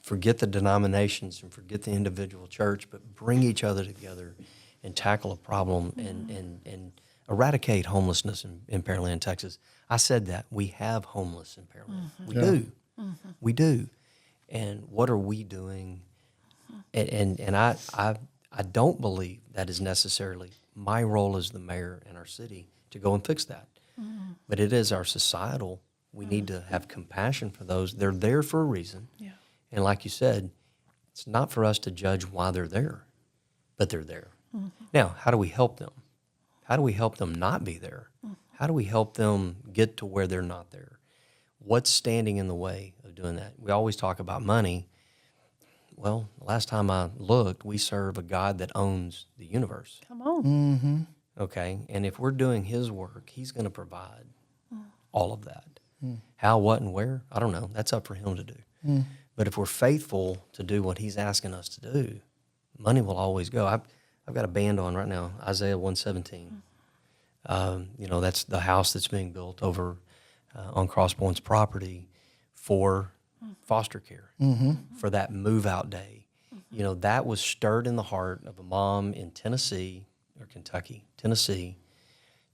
B: forget the denominations and forget the individual church, but bring each other together and tackle a problem and eradicate homelessness in Pearland, Texas. I said that. We have homeless in Pearland. We do. We do. And what are we doing? And I don't believe that is necessarily my role as the mayor in our city to go and fix that. But it is our societal. We need to have compassion for those. They're there for a reason. Yeah. And like you said, it's not for us to judge why they're there, but they're there. Now, how do we help them? How do we help them not be there? How do we help them get to where they're not there? What's standing in the way of doing that? We always talk about money. Well, the last time I looked, we serve a God that owns the universe.
A: Come on.
B: Okay, and if we're doing His work, He's going to provide all of that. How, what, and where? I don't know. That's up for Him to do. But if we're faithful to do what He's asking us to do, money will always go. I've got a band on right now, Isaiah 117. That's the house that's being built over on Crosspoint's property for foster care, for that move-out day. That was stirred in the heart of a mom in Tennessee,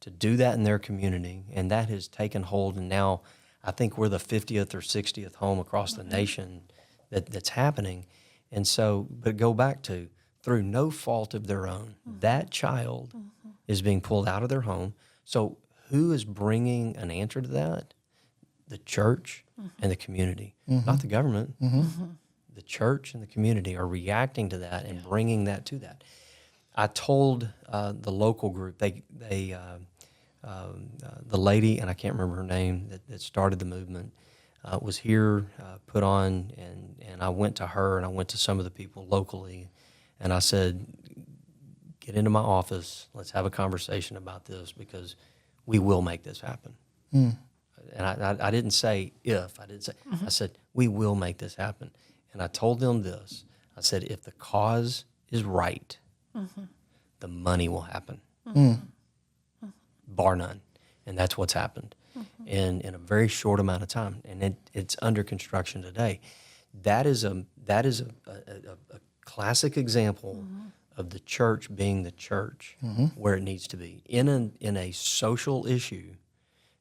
B: to do that in their community, and that has taken hold, and now I think we're the 50th or 60th home across the nation that's happening. And so, but go back to through no fault of their own. That child is being pulled out of their home. So who is bringing an answer to that? The church and the community, not the government. The church and the community are reacting to that and bringing that to that. I told the local group, the lady, and I can't remember her name, that started the movement, was here, put on, and I went to her and I went to some of the people locally, and I said, get into my office, let's have a conversation about this, because we will make this happen. And I didn't say if, I said, we will make this happen. And I told them this, I said, if the cause is right, the money will happen, bar none. And that's what's happened in a very short amount of time. And it's under construction today. That is a classic example of the church being the church where it needs to be. In a social issue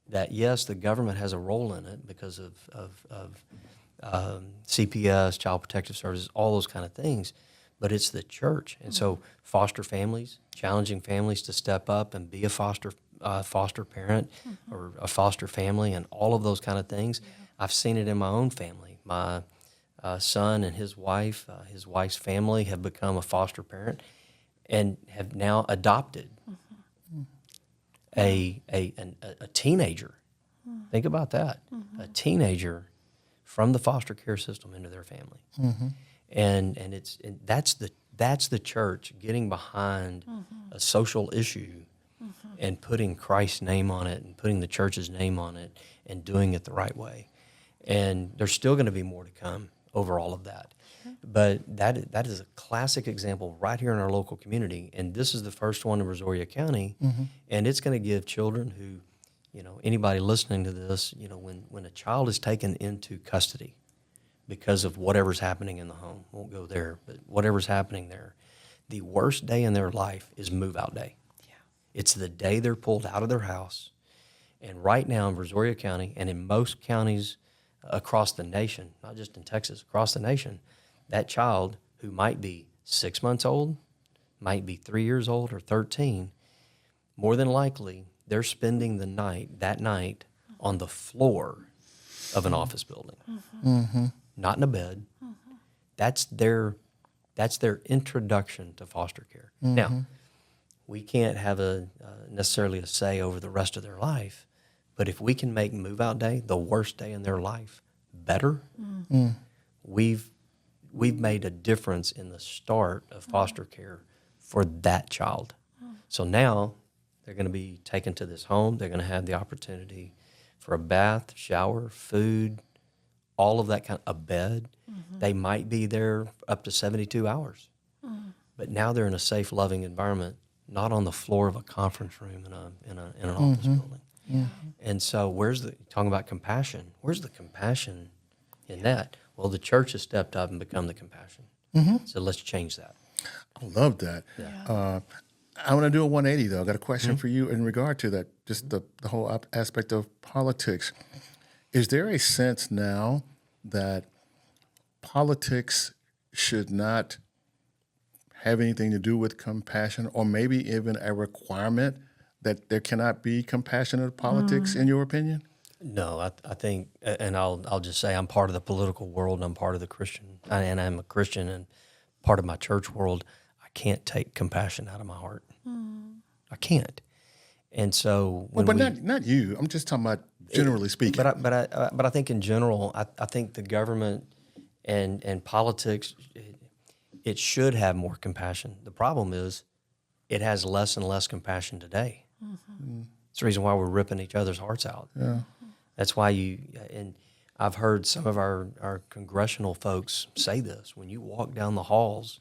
B: that, yes, the government has a role in it because of CPS, Child Protective Services, all those kind of things, but it's the church. And so foster families, challenging families to step up and be a foster parent or a foster family, and all of those kind of things. I've seen it in my own family. My son and his wife's family have become a foster parent and have now adopted a teenager. Think about that. A teenager from the foster care system into their family. And that's the church getting behind a social issue and putting Christ's name on it and putting the church's name on it and doing it the right way. And there's still going to be more to come over all of that. But that is a classic example right here in our local community. And this is the first one in Brazoria County. And it's going to give children who, anybody listening to this, when a child is taken into custody because of whatever's happening in the home, won't go there, but whatever's happening there, the worst day in their life is move-out day. It's the day they're pulled out of their house. And right now in Brazoria County and in most counties across the nation, not just in Texas, across the nation, that child who might be 6 months old, might be 3 years old or 13, more than likely they're spending that night on the floor of an office building, not in a bed. That's their introduction to foster care. Now, we can't have necessarily a say over the rest of their life, but if we can make move-out day, the worst day in their life, better, we've made a difference in the start of foster care for that child. So now they're going to be taken to this home. They're going to have the opportunity for a bath, shower, food, all of that a bed. They might be there up to 72 hours. But now they're in a safe, loving environment, not on the floor of a conference room in an office building. And so talking about compassion, where's the compassion in that? Well, the church has stepped up and become the compassion. So let's change that.
C: I love that. I want to do a 180, though. I got a question for you in regard to that, just the whole aspect of politics. Is there a sense now that politics should not have anything to do with compassion, or maybe even a requirement that there cannot be compassionate politics, in your opinion?
B: No, I think, and I'll just say I'm part of the political world and I'm part of the Christian, and I'm a Christian and part of my church world. I can't take compassion out of my heart. I can't. And so,
C: not you. I'm just talking about generally speaking.
B: But I think in general, I think the government and politics, it should have more compassion. The problem is, it has less and less compassion today. It's the reason why we're ripping each other's hearts out. That's why and I've heard some of our congressional folks say this. When you walk down the halls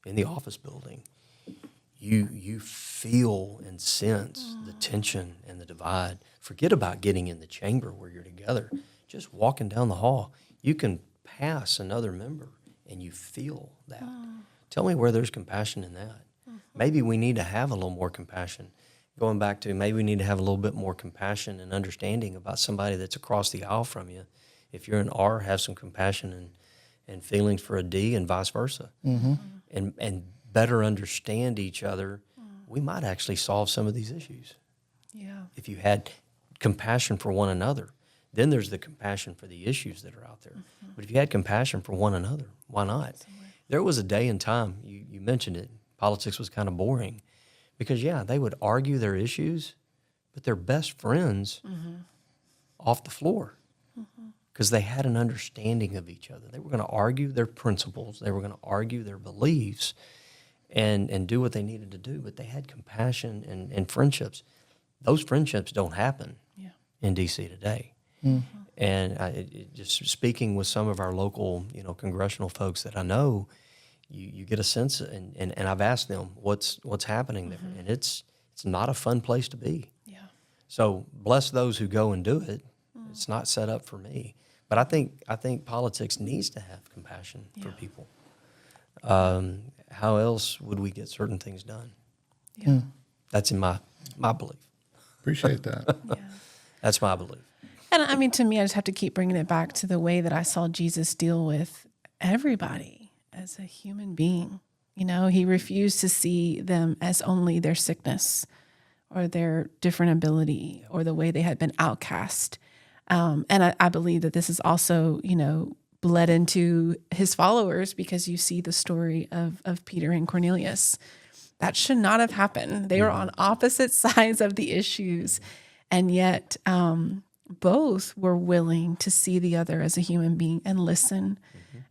B: in the office building, you feel and sense the tension and the divide. Forget about getting in the chamber where you're together. Just walking down the hall, you can pass another member and you feel that. Tell me where there's compassion in that. Maybe we need to have a little more compassion. Going back to maybe we need to have a little bit more compassion and understanding about somebody that's across the aisle from you. If you're an R, have some compassion and feelings for a D, and vice versa. And better understand each other, we might actually solve some of these issues.
A: Yeah.
B: If you had compassion for one another, then there's the compassion for the issues that are out there. But if you had compassion for one another, why not? There was a day and time, you mentioned it, politics was kind of boring because, they would argue their issues, but they're best friends off the floor because they had an understanding of each other. They were going to argue their principles. They were going to argue their beliefs and do what they needed to do, but they had compassion and friendships. Those friendships don't happen in D.C. today. And just speaking with some of our local, congressional folks that I know, you get a sense, and I've asked them what's happening there, and it's not a fun place to be.
A: Yeah.
B: So bless those who go and do it. It's not set up for me, but I think politics needs to have compassion for people. How else would we get certain things done?
A: Yeah.
B: That's in my belief.
C: Appreciate that.
B: That's my belief.
A: And I mean, to me, I just have to keep bringing it back to the way that I saw Jesus deal with everybody as a human being. He refused to see them as only their sickness or their different ability or the way they had been outcast. And I believe that this is also, bled into his followers because you see the story of Peter and Cornelius. That should not have happened. They were on opposite sides of the issues, and yet both were willing to see the other as a human being and listen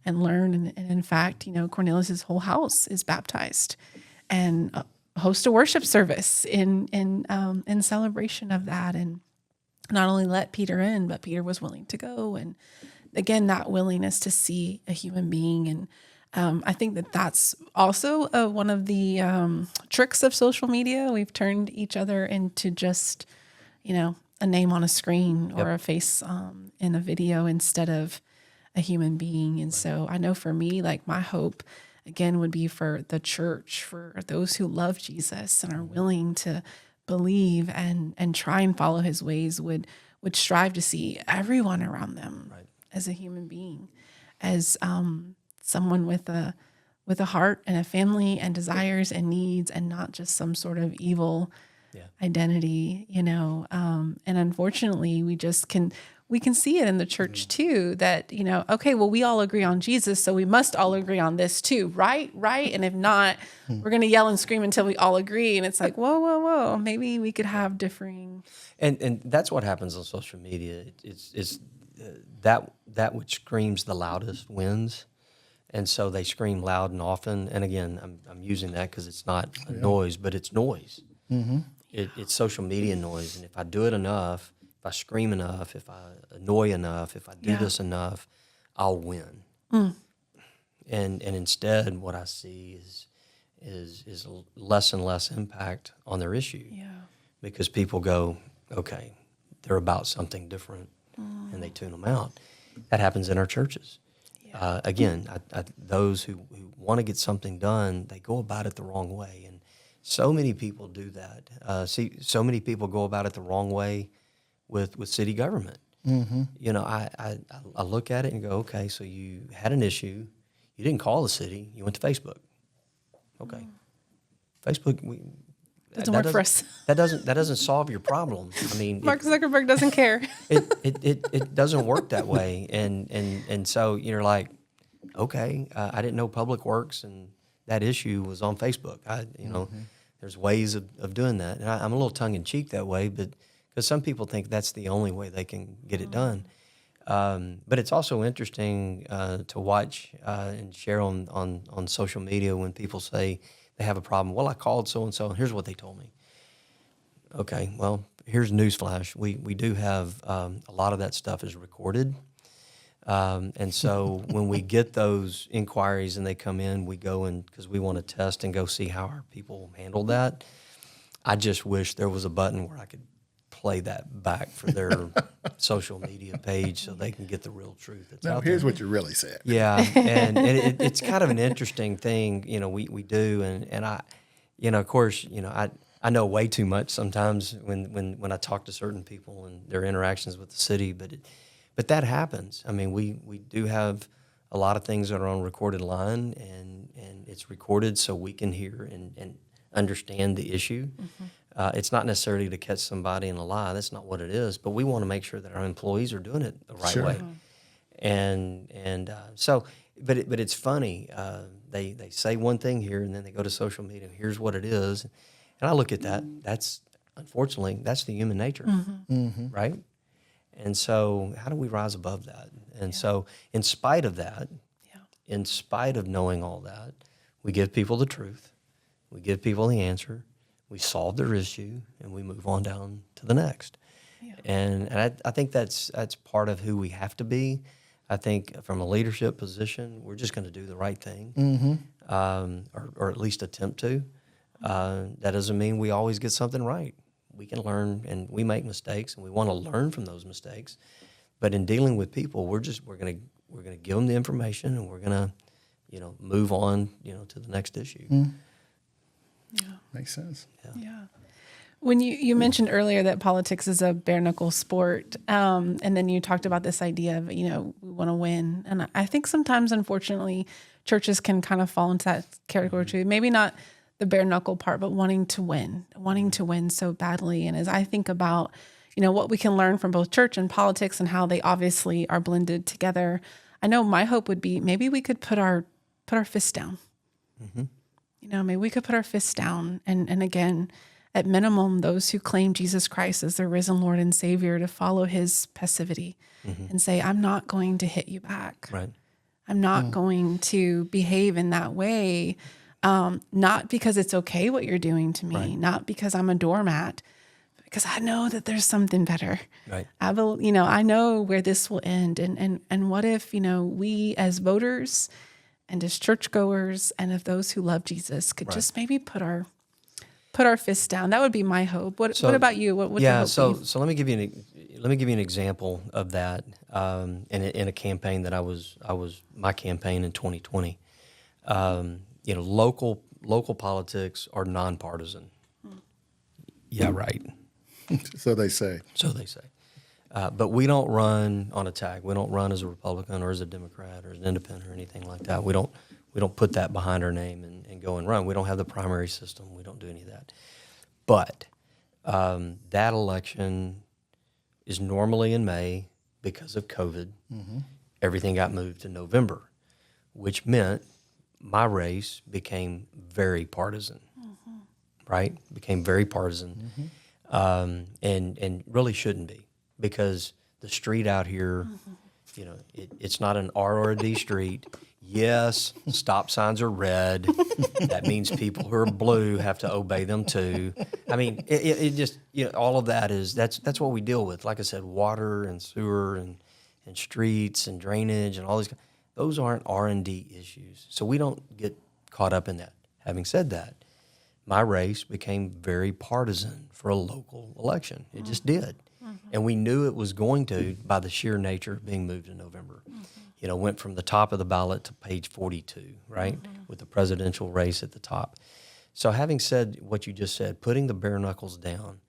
A: and learn. And in fact, Cornelius's whole house is baptized and host a worship service in celebration of that. And not only let Peter in, but Peter was willing to go. And again, that willingness to see a human being. And I think that that's also one of the tricks of social media. We've turned each other into just, a name on a screen or a face in a video instead of a human being. And so I know for me, like my hope, again, would be for the church, for those who love Jesus and are willing to believe and try and follow his ways, would strive to see everyone around them as a human being, as someone with a heart and a family and desires and needs, and not just some sort of evil identity, and unfortunately we can see it in the church too, that, okay, well, we all agree on Jesus, so we must all agree on this too, right? And if not, we're going to yell and scream until we all agree. And it's like, whoa, maybe we could have differing.
B: And that's what happens on social media. It's that which screams the loudest wins. And so they scream loud and often. And again, I'm using that because it's not a noise, but it's noise. It's social media noise. And if I do it enough, if I scream enough, if I annoy enough, if I do this enough, I'll win. And instead, what I see is less and less impact on their issue. Because people go, okay, they're about something different, and they tune them out. That happens in our churches. Again, those who want to get something done, they go about it the wrong way. And so many people do that. So many people go about it the wrong way with city government. I look at it and go, okay, so you had an issue. You didn't call the city. You went to Facebook. Okay. Facebook
A: doesn't work for us.
B: That doesn't solve your problem. I mean,
A: Mark Zuckerberg doesn't care.
B: It doesn't work that way. And so you're like, okay, I didn't know Public Works and that issue was on Facebook. There's ways of doing that. And I'm a little tongue in cheek that way, but because some people think that's the only way they can get it done. But it's also interesting to watch and share on social media when people say they have a problem. Well, I called so-and-so, and here's what they told me. Okay, well, here's newsflash. We do have a lot of that stuff is recorded. And so when we get those inquiries and they come in, we go in because we want to test and go see how our people handled that. I just wish there was a button where I could play that back for their social media page so they can get the real truth that's out
C: here's
B: there.
C: what you really said.
B: Yeah, and it's kind of an interesting thing, we do, and I, of course, I know way too much sometimes when I talk to certain people and their interactions with the city, but that happens. I mean, we do have a lot of things that are on recorded line, and it's recorded so we can hear and understand the issue. It's not necessarily to catch somebody in a lie. That's not what it is. But we want to make sure that our employees are doing it the right way. But it's funny. They say one thing here, and then they go to social media. Here's what it is, and I look at that. That's unfortunately that's the human nature, right? And so, how do we rise above that? And so, in spite of that, in spite of knowing all that, we give people the truth. We give people the answer. We solve their issue, and we move on down to the next. Yeah. And I think that's part of who we have to be. I think from a leadership position, we're just going to do the right thing, or at least attempt to. That doesn't mean we always get something right. We can learn, and we make mistakes, and we want to learn from those mistakes. But in dealing with people, we're going to give them the information, and we're going to, move on, to the next issue.
A: Yeah,
C: makes sense.
A: Yeah. When you mentioned earlier that politics is a bare knuckle sport, and then you talked about this idea of we want to win, and I think sometimes, unfortunately, churches can kind of fall into that category too. Maybe not the bare knuckle part, but wanting to win so badly. And as I think about, what we can learn from both church and politics and how they obviously are blended together, I know my hope would be maybe we could put our fists down. Maybe we could put our fists down and again, at minimum, those who claim Jesus Christ as their risen Lord and Savior to follow his passivity and say, I'm not going to hit you back.
B: Right.
A: I'm not going to behave in that way. Not because it's okay what you're doing to me, not because I'm a doormat, because I know that there's something better.
B: Right.
A: I know where this will end. And what if, we as voters and as churchgoers and of those who love Jesus could just maybe put our fists down. That would be my hope. What about you? What would your hope be?
B: So let me give you an example of that in a campaign that I was my campaign in 2020. Local politics are nonpartisan. Yeah, right.
C: So they say.
B: But we don't run on a tag. We don't run as a Republican or as a Democrat or as an independent or anything like that. We don't put that behind our name and go and run. We don't have the primary system. We don't do any of that. But that election is normally in May because of COVID. Everything got moved to November, which meant my race became very partisan, right? Became very partisan, and really shouldn't be, because the street out here, it's not an R or a D street. Yes, stop signs are red. That means people who are blue have to obey them too. I mean, it just, all of that that's what we deal with. Like I said, water and sewer and streets and drainage and all these. Those aren't R&D issues. So we don't get caught up in that. Having said that, my race became very partisan for a local election. It just did. And we knew it was going to by the sheer nature of being moved in November. Went from the top of the ballot to page 42, right, with the presidential race at the top. So having said what you just said, putting the bare knuckles down,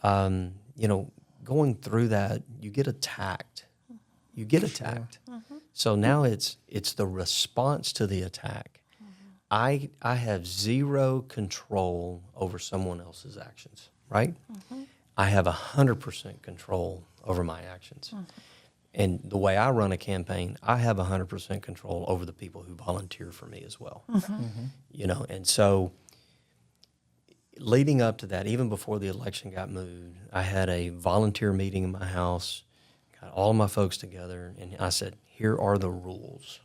B: going through that, you get attacked. So now it's the response to the attack. I have zero control over someone else's actions, right? I have 100% control over my actions. And the way I run a campaign, I have 100% control over the people who volunteer for me as well. And so leading up to that, even before the election got moved, I had a volunteer meeting in my house, got all of my folks together, and I said, here are the rules.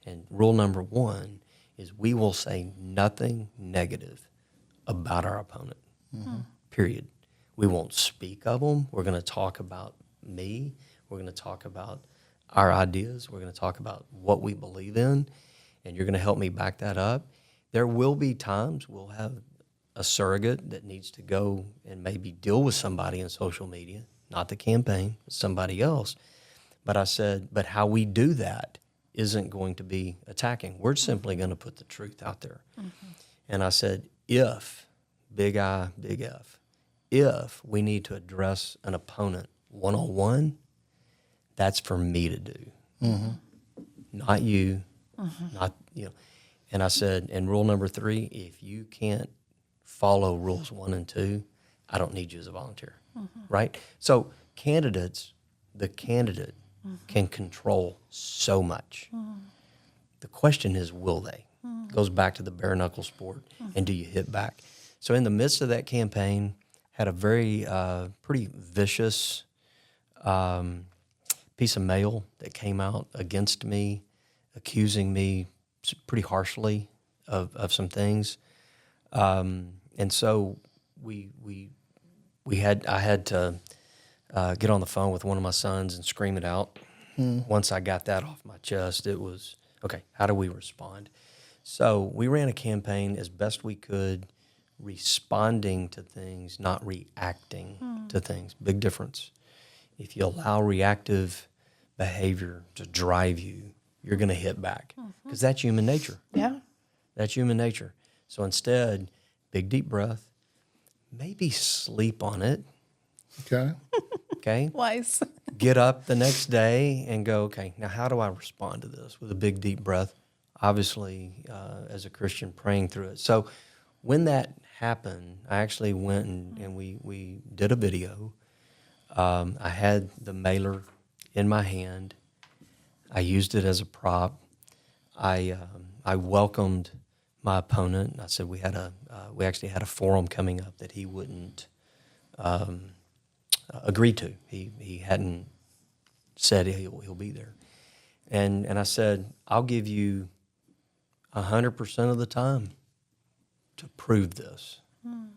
B: And rule number one is we will say nothing negative about our opponent, period. We won't speak of them. We're going to talk about me. We're going to talk about our ideas. We're going to talk about what we believe in, and you're going to help me back that up. There will be times we'll have a surrogate that needs to go and maybe deal with somebody in social media, not the campaign, somebody else. But I said, but how we do that isn't going to be attacking. We're simply going to put the truth out there. And I said, if, big I, big F, if we need to address an opponent one-on-one, that's for me to do, not you, not, you know. And I said, and rule number 3, if you can't follow rules 1 and 2, I don't need you as a volunteer, right? So the candidate can control so much. The question is, will they? Goes back to the bare knuckle sport, and do you hit back? So in the midst of that campaign, had a very pretty vicious piece of mail that came out against me, accusing me pretty harshly of some things, and so I had to get on the phone with one of my sons and scream it out. Once I got that off my chest, it was, okay, how do we respond? So we ran a campaign as best we could, responding to things, not reacting to things. Big difference. If you allow reactive behavior to drive you, you're going to hit back, because that's human nature.
A: Yeah.
B: That's human nature. So instead, big deep breath, maybe sleep on it. Okay.
A: Wise.
B: Get up the next day and go, okay, now how do I respond to this? With a big deep breath, obviously, as a Christian, praying through it. So when that happened, I actually went and we did a video. I had the mailer in my hand. I used it as a prop. I welcomed my opponent. I said we actually had a forum coming up that he wouldn't agree to. He hadn't said he'll be there, and I said, I'll give you 100% of the time to prove this. And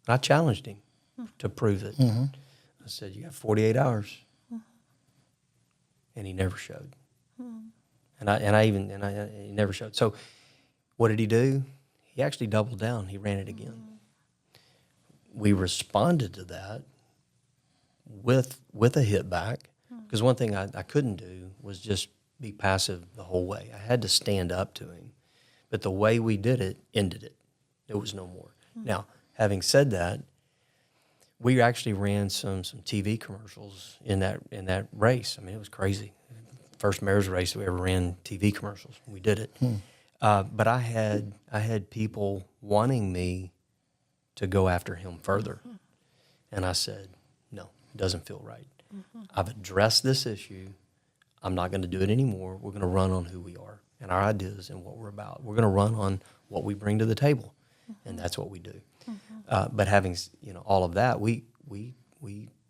B: I challenged him to prove it. I said, you got 48 hours, and he never showed. He never showed. So what did he do? He actually doubled down. He ran it again. We responded to that with a hit back, because one thing I couldn't do was just be passive the whole way. I had to stand up to him. But the way we did it ended it. There was no more. Now, having said that, we actually ran some TV commercials in that race. I mean, it was crazy. First mayor's race we ever ran TV commercials. We did it. But I had people wanting me to go after him further. And I said, no, it doesn't feel right. I've addressed this issue. I'm not going to do it anymore. We're going to run on who we are and our ideas and what we're about. We're going to run on what we bring to the table, and that's what we do. But having all of that, we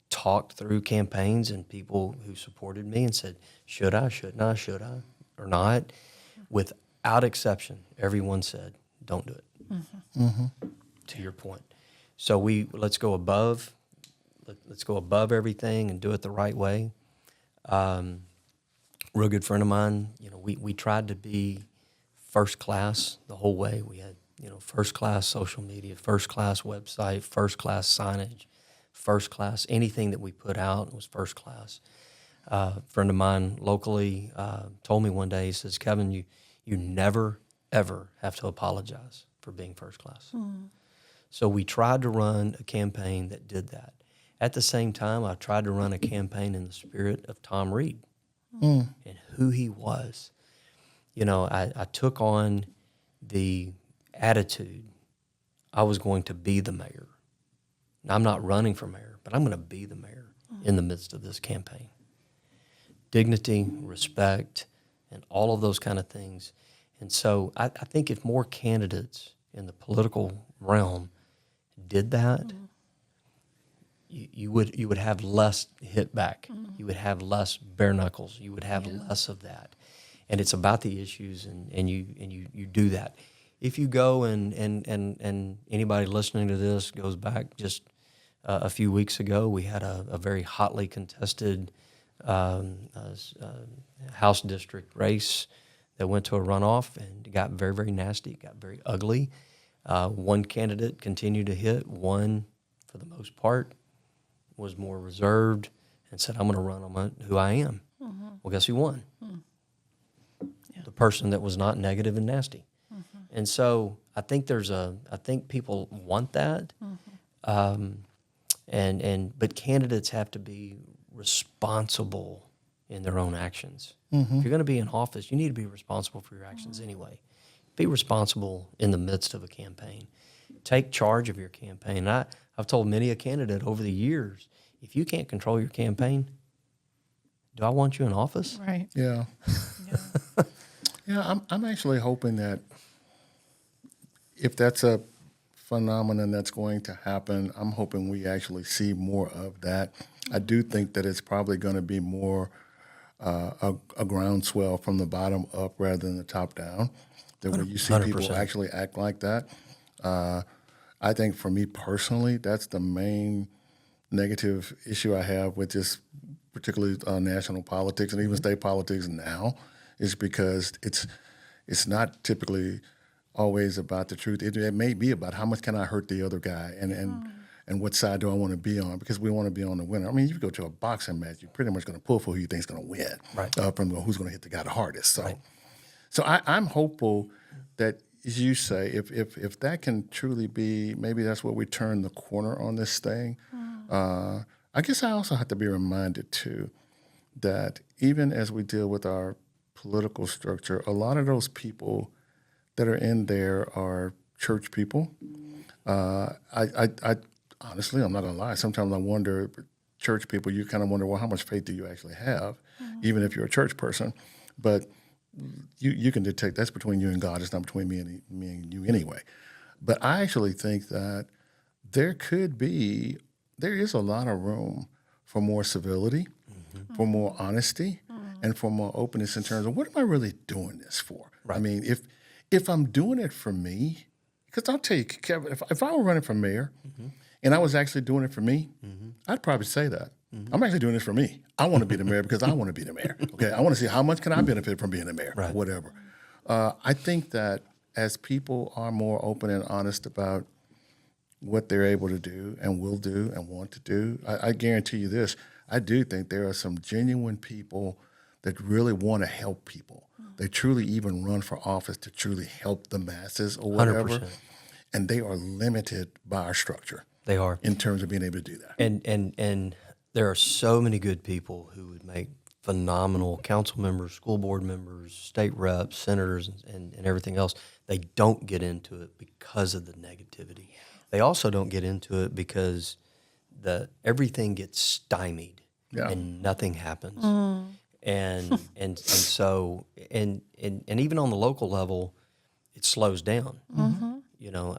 B: talked through campaigns and people who supported me and said, should I, shouldn't I, should I, or not? Without exception, everyone said, don't do it. To your point. So let's go above everything and do it the right way. Real good friend of mine, we tried to be first class the whole way. We had, first class social media, first class website, first class signage, first class, anything that we put out was first class. A friend of mine locally told me one day, he says, Kevin, you never, ever have to apologize for being first class. So we tried to run a campaign that did that. At the same time, I tried to run a campaign in the spirit of Tom Reed and who he was. I took on the attitude I was going to be the mayor. Now, I'm not running for mayor, but I'm going to be the mayor in the midst of this campaign. Dignity, respect, and all of those kind of things. And so I think if more candidates in the political realm did that, you would have less hit back. You would have less bare knuckles. You would have less of that. And it's about the issues, and you do that. If you go and anybody listening to this goes back just a few weeks ago, we had a very hotly contested House district race that went to a runoff and got very, very nasty, got very ugly. One candidate continued to hit. One, for the most part, was more reserved and said, I'm going to run on who I am. Well, guess who won? The person that was not negative and nasty. And so I think I think people want that. But candidates have to be responsible in their own actions. If you're going to be in office, you need to be responsible for your actions anyway. Be responsible in the midst of a campaign. Take charge of your campaign. I've told many a candidate over the years, if you can't control your campaign, do I want you in office?
A: Right.
C: Yeah. Yeah, I'm actually hoping that if that's a phenomenon that's going to happen, I'm hoping we actually see more of that. I do think that it's probably going to be more a groundswell from the bottom up rather than the top down. That when you see
B: 100%.
C: people actually act like that, I think for me personally, that's the main negative issue I have with this, particularly national politics and even state politics now, is because it's not typically always about the truth. It may be about how much can I hurt the other guy and what side do I want to be on, because we want to be on the winner. I mean, you go to a boxing match, you're pretty much going to pull for who you think is going to win,
B: Right.
C: From who's going to hit the guy the hardest. So,
B: Right.
C: so I'm hopeful that, as you say, if that can truly be, maybe that's where we turn the corner on this thing. I guess I also have to be reminded, too, that even as we deal with our political structure, a lot of those people that are in there are church people. I honestly, I'm not going to lie, sometimes I wonder, church people, you kind of wonder, well, how much faith do you actually have, even if you're a church person? But you can detect that's between you and God. It's not between me and you anyway. But I actually think that there is a lot of room for more civility, for more honesty, and for more openness in terms of, what am I really doing this for?
B: Right.
C: I mean, if I'm doing it for me, because I'll tell you, Kevin, if I were running for mayor and I was actually doing it for me, I'd probably say that. I'm actually doing this for me. I want to be the mayor because I want to be the mayor. Okay, I want to see how much can I benefit from being the mayor, or whatever. I think that as people are more open and honest about what they're able to do and will do and want to do, I guarantee you this, I do think there are some genuine people that really want to help people. They truly even run for office to truly help the masses or whatever.
B: 100%.
C: And they are limited by our structure.
B: They are.
C: In terms of being able to do that.
B: And there are so many good people who would make phenomenal council members, school board members, state reps, senators, and everything else. They don't get into it because of the negativity. They also don't get into it because everything gets stymied and nothing happens. And so even on the local level, it slows down. You know,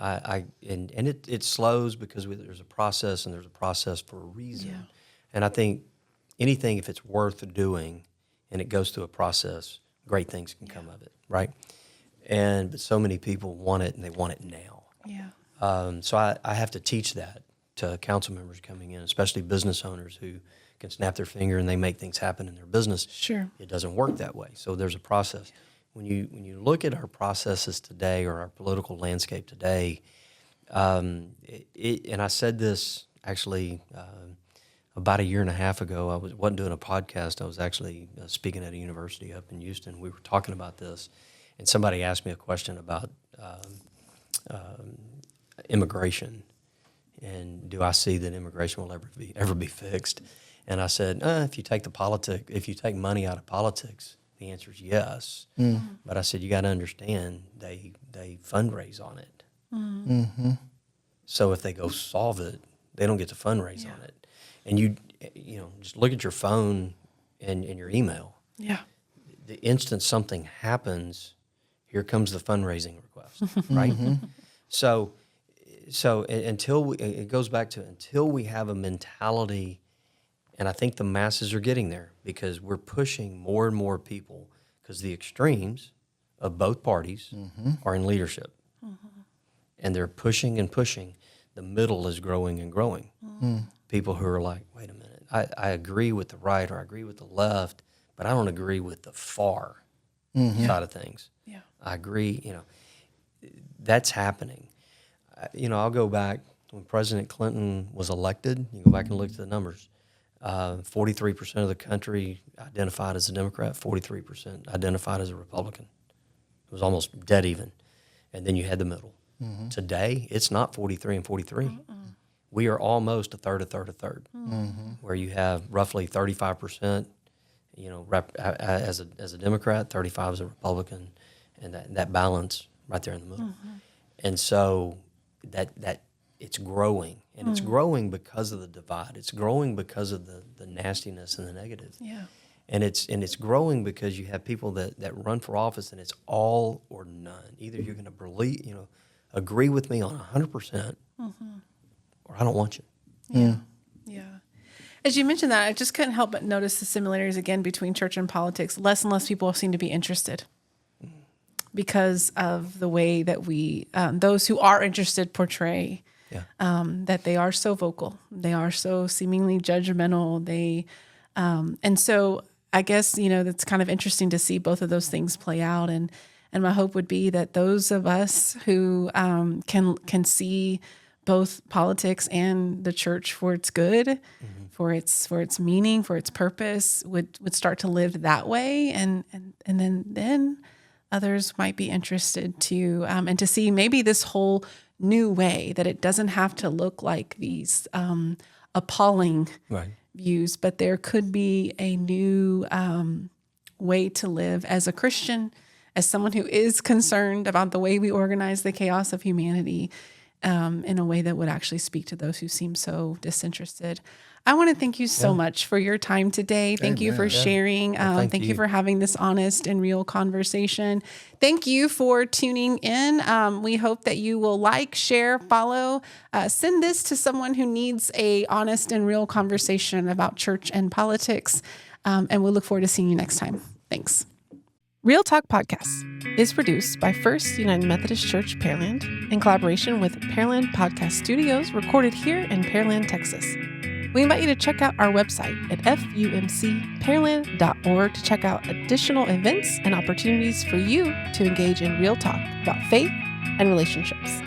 B: it slows because there's a process, and there's a process for a reason. Yeah. And I think anything, if it's worth doing and it goes through a process, great things can come of it, right? But so many people want it, and they want it now. Yeah. So I have to teach that to council members coming in, especially business owners who can snap their finger and they make things happen in their business. Sure. It doesn't work that way. So there's a process. When you look at our processes today, or our political landscape today, and I said this actually about a year and a half ago. I wasn't doing a podcast. I was actually speaking at a university up in Houston. We were talking about this, and somebody asked me a question about immigration, and do I see that immigration will ever be fixed? And I said, if you take money out of politics, the answer is yes. But I said, you got to understand, they fundraise on it. So if they go solve it, they don't get to fundraise on it. And you just look at your phone and your email. Yeah. The instant something happens, here comes the fundraising request, right? So until we have a mentality. And I think the masses are getting there, because we're pushing more and more people, because the extremes of both parties are in leadership. And they're pushing and pushing. The middle is growing and growing. People who are like, wait a minute, I agree with the right, or I agree with the left, but I don't agree with the far side of things. Yeah. I agree, that's happening. I'll go back when President Clinton was elected. You go back and look at the numbers. 43% of the country identified as a Democrat, 43% identified as a Republican. It was almost dead even. And then you had the middle. Today, it's not 43 and 43. We are almost a third, where you have roughly 35% as a Democrat, 35 as a Republican, and that balance right there in the middle. And so that it's growing, and it's growing because of the divide. It's growing because of the nastiness and the negative.
A: Yeah.
B: And it's growing because you have people that run for office, and it's all or none. Either you're going to agree with me on 100%, or I don't want you.
A: Yeah. Yeah. As you mentioned that, I just couldn't help but notice the similarities again between church and politics. Less and less people seem to be interested because of the way that we, those who are interested, portray that they are so vocal. They are so seemingly judgmental. And so I guess, that's kind of interesting to see both of those things play out. And my hope would be that those of us who can see both politics and the church for its good, for its meaning, for its purpose, would start to live that way, and then others might be interested to and to see maybe this whole new way, that it doesn't have to look like these appalling views, but there could be a new way to live as a Christian, as someone who is concerned about the way we organize the chaos of humanity, in a way that would actually speak to those who seem so disinterested. I want to thank you so much for your time today. Thank you for sharing. Thank you for having this honest and real conversation. Thank you for tuning in. We hope that you will like, share, follow, send this to someone who needs a honest and real conversation about church and politics. And we'll look forward to seeing you next time. Thanks. Real Talk Podcast is produced by First United Methodist Church, Pearland, in collaboration with Pearland Podcast Studios, recorded here in Pearland, Texas. We invite you to check out our website at fumcpearland.org to check out additional events and opportunities for you to engage in real talk about faith and relationships.